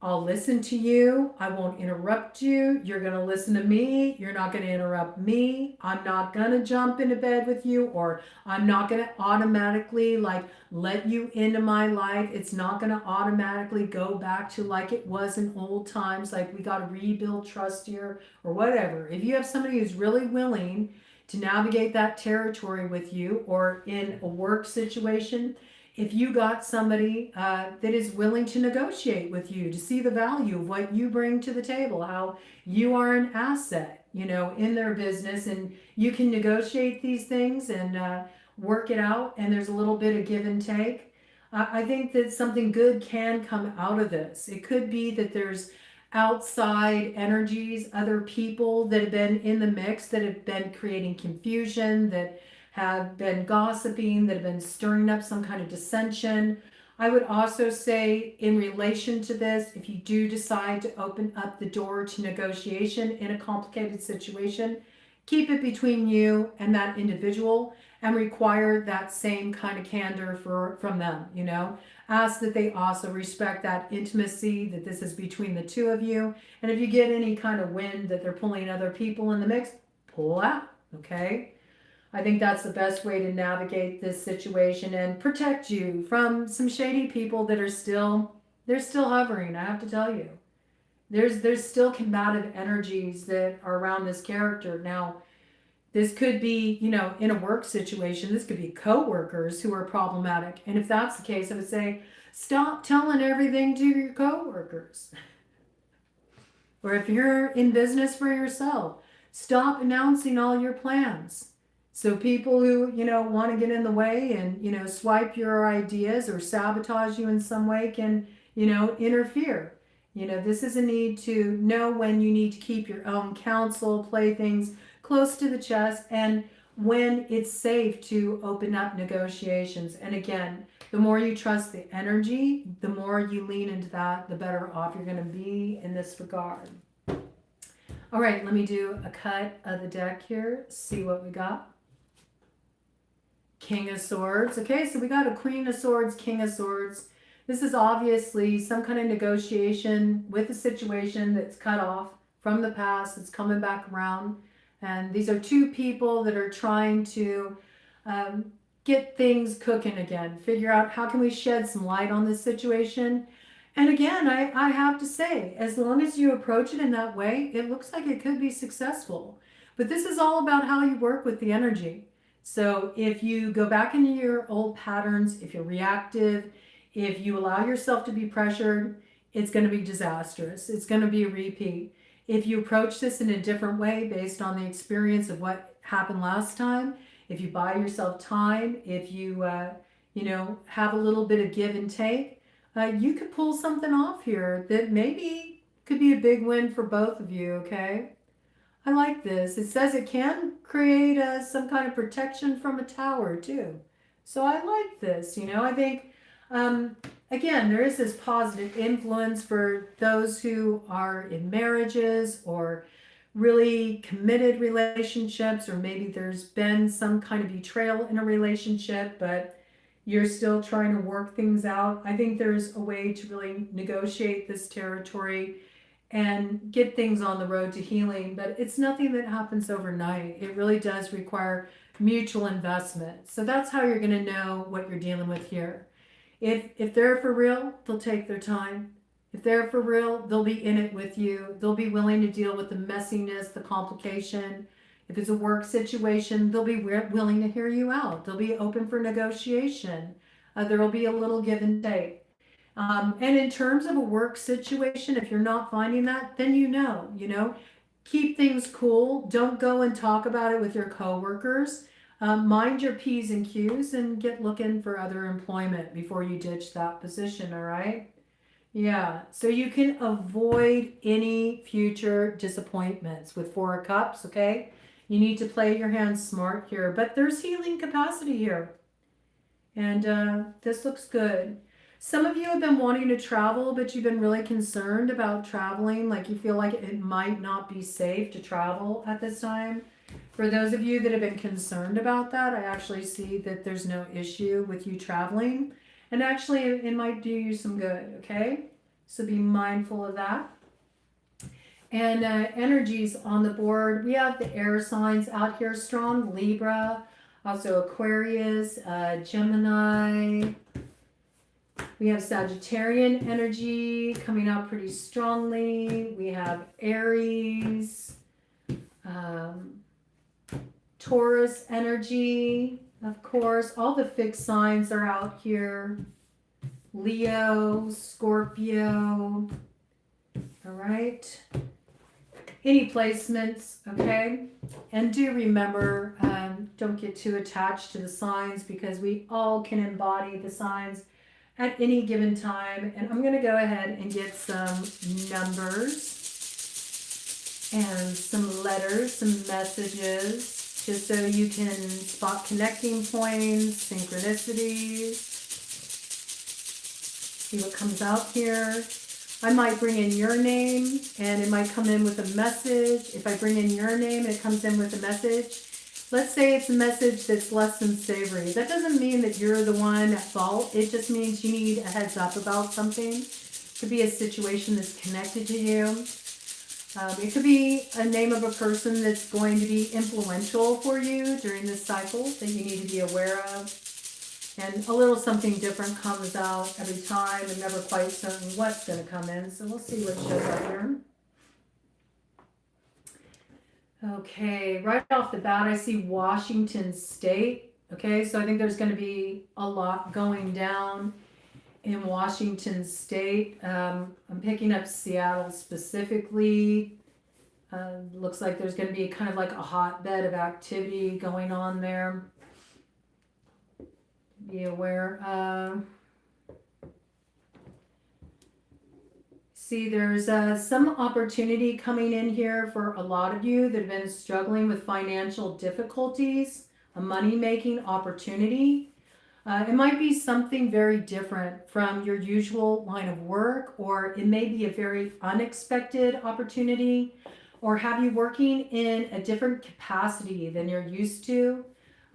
I'll listen to you. I won't interrupt you. You're going to listen to me. You're not going to interrupt me. I'm not going to jump into bed with you, or I'm not going to automatically like let you into my life. It's not going to automatically go back to like it was in old times, like we got to rebuild trust here or whatever. If you have somebody who's really willing to navigate that territory with you, or in a work situation, if you got somebody that is willing to negotiate with you, to see the value of what you bring to the table, how you are an asset, in their business, and you can negotiate these things and work it out and there's a little bit of give and take, I think that something good can come out of this. It could be that there's outside energies, other people that have been in the mix, that have been creating confusion, that have been gossiping, that have been stirring up some kind of dissension. I would also say, in relation to this, if you do decide to open up the door to negotiation in a complicated situation, keep it between you and that individual and require that same kind of candor from them, you know. Ask that they also respect that intimacy, that this is between the two of you. And if you get any kind of wind that they're pulling other people in the mix, pull out, okay? I think that's the best way to navigate this situation and protect you from some shady people that are still, they're still hovering, I have to tell you. There's still combative energies that are around this character. Now, this could be, you know, in a work situation, this could be coworkers who are problematic. And if that's the case, I would say, stop telling everything to your coworkers. Or if you're in business for yourself, stop announcing all your plans. So people who, you know, want to get in the way and, you know, swipe your ideas or sabotage you in some way can, you know, interfere. You know, this is a need to know when you need to keep your own counsel, play things close to the chest, and when it's safe to open up negotiations. And again, the more you trust the energy, the more you lean into that, the better off you're going to be in this regard. All right, let me do a cut of the deck here, see what we got. King of Swords. Okay, so we got a Queen of Swords, King of Swords. This is obviously some kind of negotiation with a situation that's cut off from the past, that's coming back around. And these are two people that are trying to get things cooking again, figure out how can we shed some light on this situation. And again, I have to say, as long as you approach it in that way, it looks like it could be successful. But this is all about how you work with the energy. So if you go back into your old patterns, if you're reactive, if you allow yourself to be pressured, it's going to be disastrous. It's going to be a repeat. If you approach this in a different way based on the experience of what happened last time, if you buy yourself time, if you, you know, have a little bit of give and take, you could pull something off here that maybe could be a big win for both of you, okay? I like this. It says it can create some kind of protection from a tower too. So I like this, you know. I think, again, there is this positive influence for those who are in marriages or really committed relationships, or maybe there's been some kind of betrayal in a relationship, but you're still trying to work things out. I think there's a way to really negotiate this territory and get things on the road to healing, but it's nothing that happens overnight. It really does require mutual investment. So that's how you're going to know what you're dealing with here. If they're for real, they'll take their time. If they're for real, they'll be in it with you. They'll be willing to deal with the messiness, the complication. If it's a work situation, they'll be willing to hear you out. They'll be open for negotiation. There will be a little give and take. And in terms of a work situation, if you're not finding that, then you know, keep things cool. Don't go and talk about it with your coworkers. Mind your P's and Q's and get looking for other employment before you ditch that position, all right? Yeah, so you can avoid any future disappointments with Four of Cups, okay? You need to play your hand smart here, but there's healing capacity here. And this looks good. Some of you have been wanting to travel, but you've been really concerned about traveling, like you feel like it might not be safe to travel at this time. For those of you that have been concerned about that, I actually see that there's no issue with you traveling. And actually, it might do you some good, okay? So be mindful of that. And energies on the board. We have the air signs out here strong. Libra, also Aquarius, Gemini. We have Sagittarian energy coming out pretty strongly. We have Aries, Taurus energy, of course. All the fixed signs are out here. Leo, Scorpio. All right. any placements, okay? And do remember, don't get too attached to the signs because we all can embody the signs at any given time. And I'm going to go ahead and get some numbers and some letters, some messages, just so you can spot connecting points, synchronicities, see what comes out here. I might bring in your name and it might come in with a message. If I bring in your name, it comes in with a message. Let's say it's a message that's less than savory. That doesn't mean that you're the one at fault. It just means you need a heads up about something. It could be a situation that's connected to you. It could be a name of a person that's going to be influential for you during this cycle that you need to be aware of. And a little something different comes out every time. I'm never quite certain what's going to come in. So we'll see what shows up here. Okay, right off the bat, I see Washington State. Okay, so I think there's going to be a lot going down in Washington State. I'm picking up Seattle specifically. Looks like there's going to be kind of like a hotbed of activity going on there. Be aware. See, there's some opportunity coming in here for a lot of you that have been struggling with financial difficulties, a money-making opportunity. It might be something very different from your usual line of work, or it may be a very unexpected opportunity, or have you working in a different capacity than you're used to.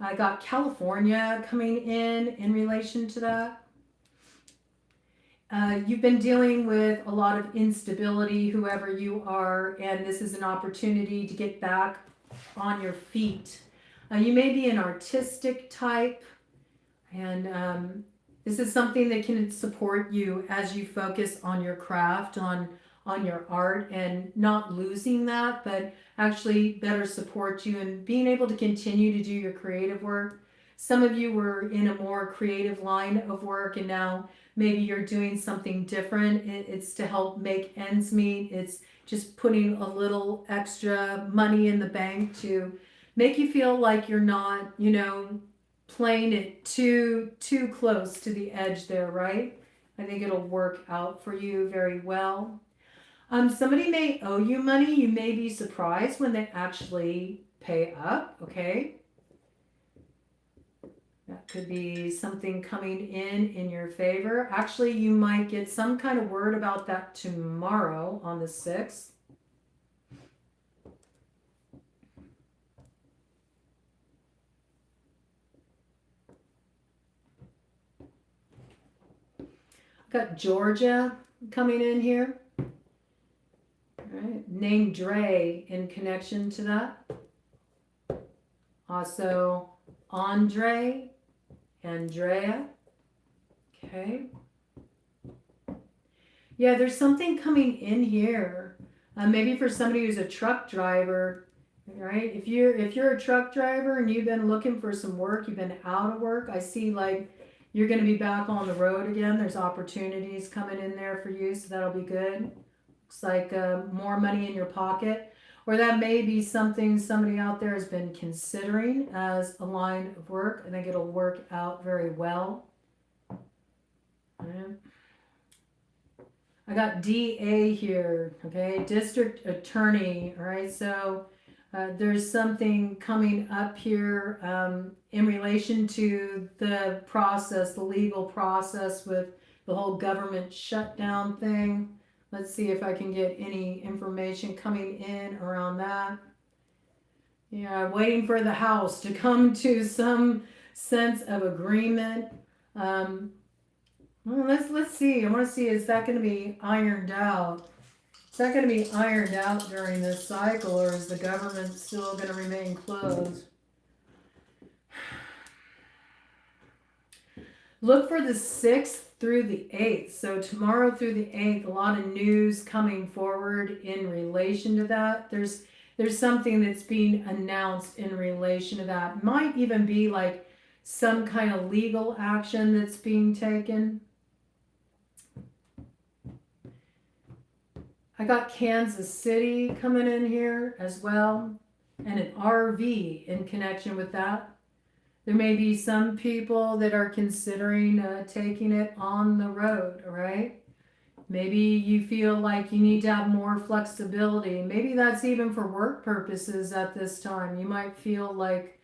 I got California coming in relation to that. You've been dealing with a lot of instability, whoever you are, and this is an opportunity to get back on your feet. You may be an artistic type, and this is something that can support you as you focus on your craft, on your art, and not losing that, but actually better support you and being able to continue to do your creative work. Some of you were in a more creative line of work, and now maybe you're doing something different. It's to help make ends meet. It's just putting a little extra money in the bank to make you feel like you're not, playing it too close to the edge there, right? I think it'll work out for you very well. Somebody may owe you money. You may be surprised when they actually pay up, okay? That could be something coming in your favor. Actually, you might get some kind of word about that tomorrow on the 6th. Got Georgia coming in here. All right. Name Dre in connection to that. Also, Andre, Andrea. Okay. Yeah, there's something coming in here. Maybe for somebody who's a truck driver, right? If you're a truck driver and you've been looking for some work, you've been out of work, I see like you're going to be back on the road again. There's opportunities coming in there for you, so that'll be good. Looks like more money in your pocket. Or that may be something somebody out there has been considering as a line of work. I think it'll work out very well. I got DA here, okay, district attorney, all right, so there's something coming up here in relation to the process, the legal process with the whole government shutdown thing. Let's see if I can get any information coming in around that. Yeah, waiting for the House to come to some sense of agreement. Well, let's see. I want to see, is that going to be ironed out? Is that going to be ironed out during this cycle, or is the government still going to remain closed? Look for the 6th through the 8th. So tomorrow through the 8th, a lot of news coming forward in relation to that. There's something that's being announced in relation to that. Might even be like some kind of legal action that's being taken. I got Kansas City coming in here as well, and an RV in connection with that. There may be some people that are considering taking it on the road, all right? Maybe you feel like you need to have more flexibility. Maybe that's even for work purposes at this time. You might feel like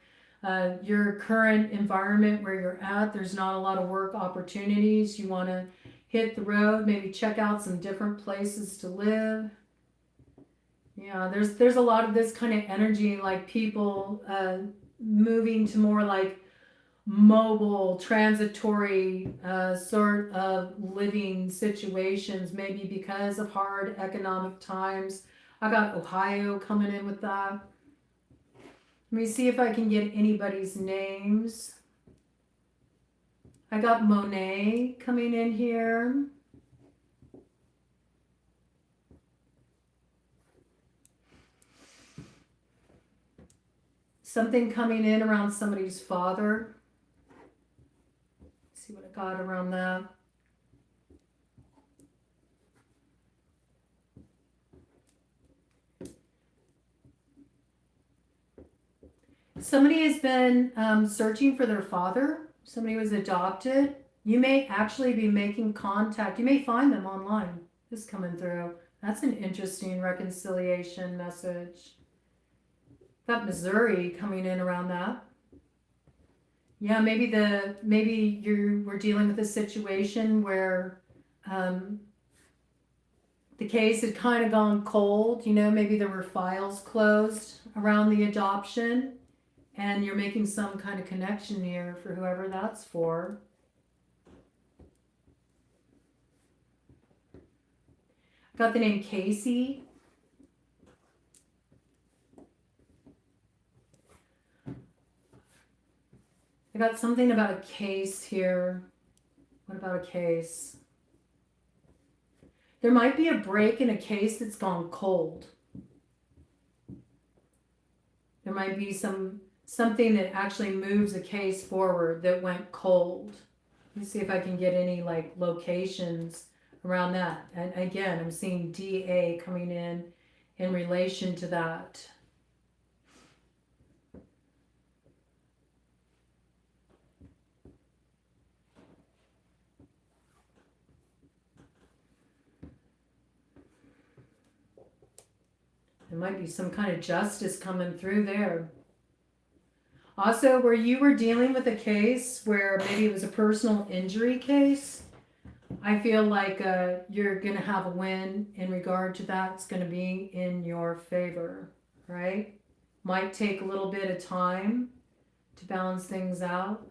your current environment where you're at, there's not a lot of work opportunities. You want to hit the road, maybe check out some different places to live. Yeah, there's a lot of this kind of energy, like people moving to more like mobile, transitory sort of living situations, maybe because of hard economic times. I got Ohio coming in with that. Let me see if I can get anybody's names. I got Monet coming in here. Something coming in around somebody's father. See what I got around that. Somebody has been searching for their father. Somebody was adopted. You may actually be making contact. You may find them online. This is coming through. That's an interesting reconciliation message. Got Missouri coming in around that. Yeah, maybe you were dealing with a situation where the case had kind of gone cold. You know, maybe there were files closed around the adoption, and you're making some kind of connection here for whoever that's for. Got the name Casey. I got something about a case here. What about a case? There might be a break in a case that's gone cold. There might be something that actually moves a case forward that went cold. Let me see if I can get any like locations around that. And again, I'm seeing DA coming in relation to that. There might be some kind of justice coming through there. Also, where you were dealing with a case where maybe it was a personal injury case, I feel like you're going to have a win in regard to that. It's going to be in your favor, right? Might take a little bit of time to balance things out.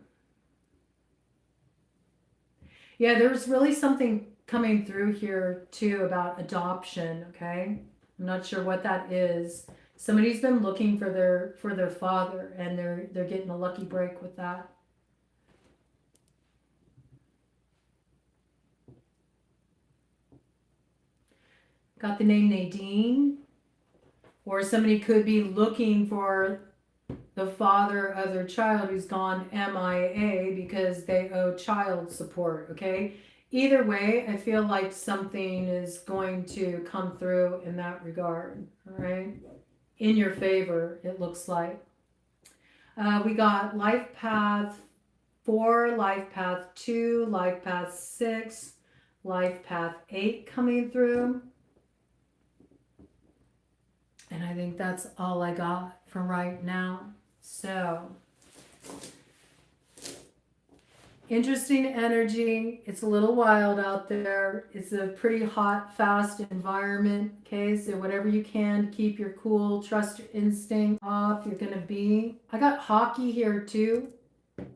Yeah, there's really something coming through here too about adoption, okay? I'm not sure what that is. Somebody's been looking for their father, and they're getting a lucky break with that. Got the name Nadine, or somebody could be looking for the father of their child who's gone MIA because they owe child support, okay? Either way, I feel like something is going to come through in that regard, all right? In your favor, it looks like. We got Life Path 4, Life Path 2, Life Path 6, Life Path 8 coming through. And I think that's all I got for right now. So, interesting energy. It's a little wild out there. It's a pretty hot, fast environment. Okay, so whatever you can to keep your cool, trust your instinct off, you're gonna be. I got hockey here too.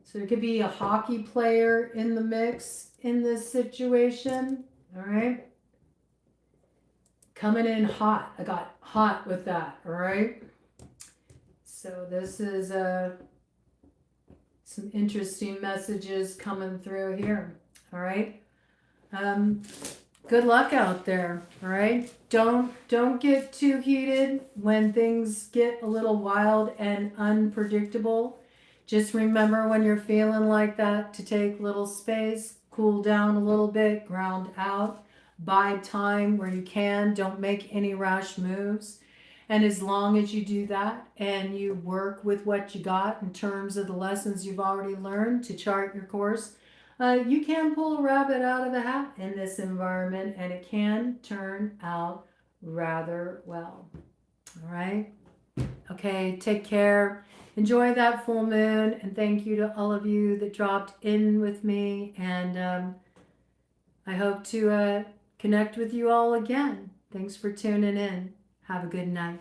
So there could be a hockey player in the mix in this situation. All right. Coming in hot. I got hot with that. All right. So this is some interesting messages coming through here. All right. Good luck out there. All right. Don't get too heated when things get a little wild and unpredictable. Just remember when you're feeling like that to take little space, cool down a little bit, ground out. Buy time where you can. Don't make any rash moves. And as long as you do that and you work with what you got in terms of the lessons you've already learned to chart your course, you can pull a rabbit out of the hat in this environment, and it can turn out rather well. All right. Okay. Take care. Enjoy that full moon. And thank you to all of you that dropped in with me. And I hope to connect with you all again. Thanks for tuning in. Have a good night.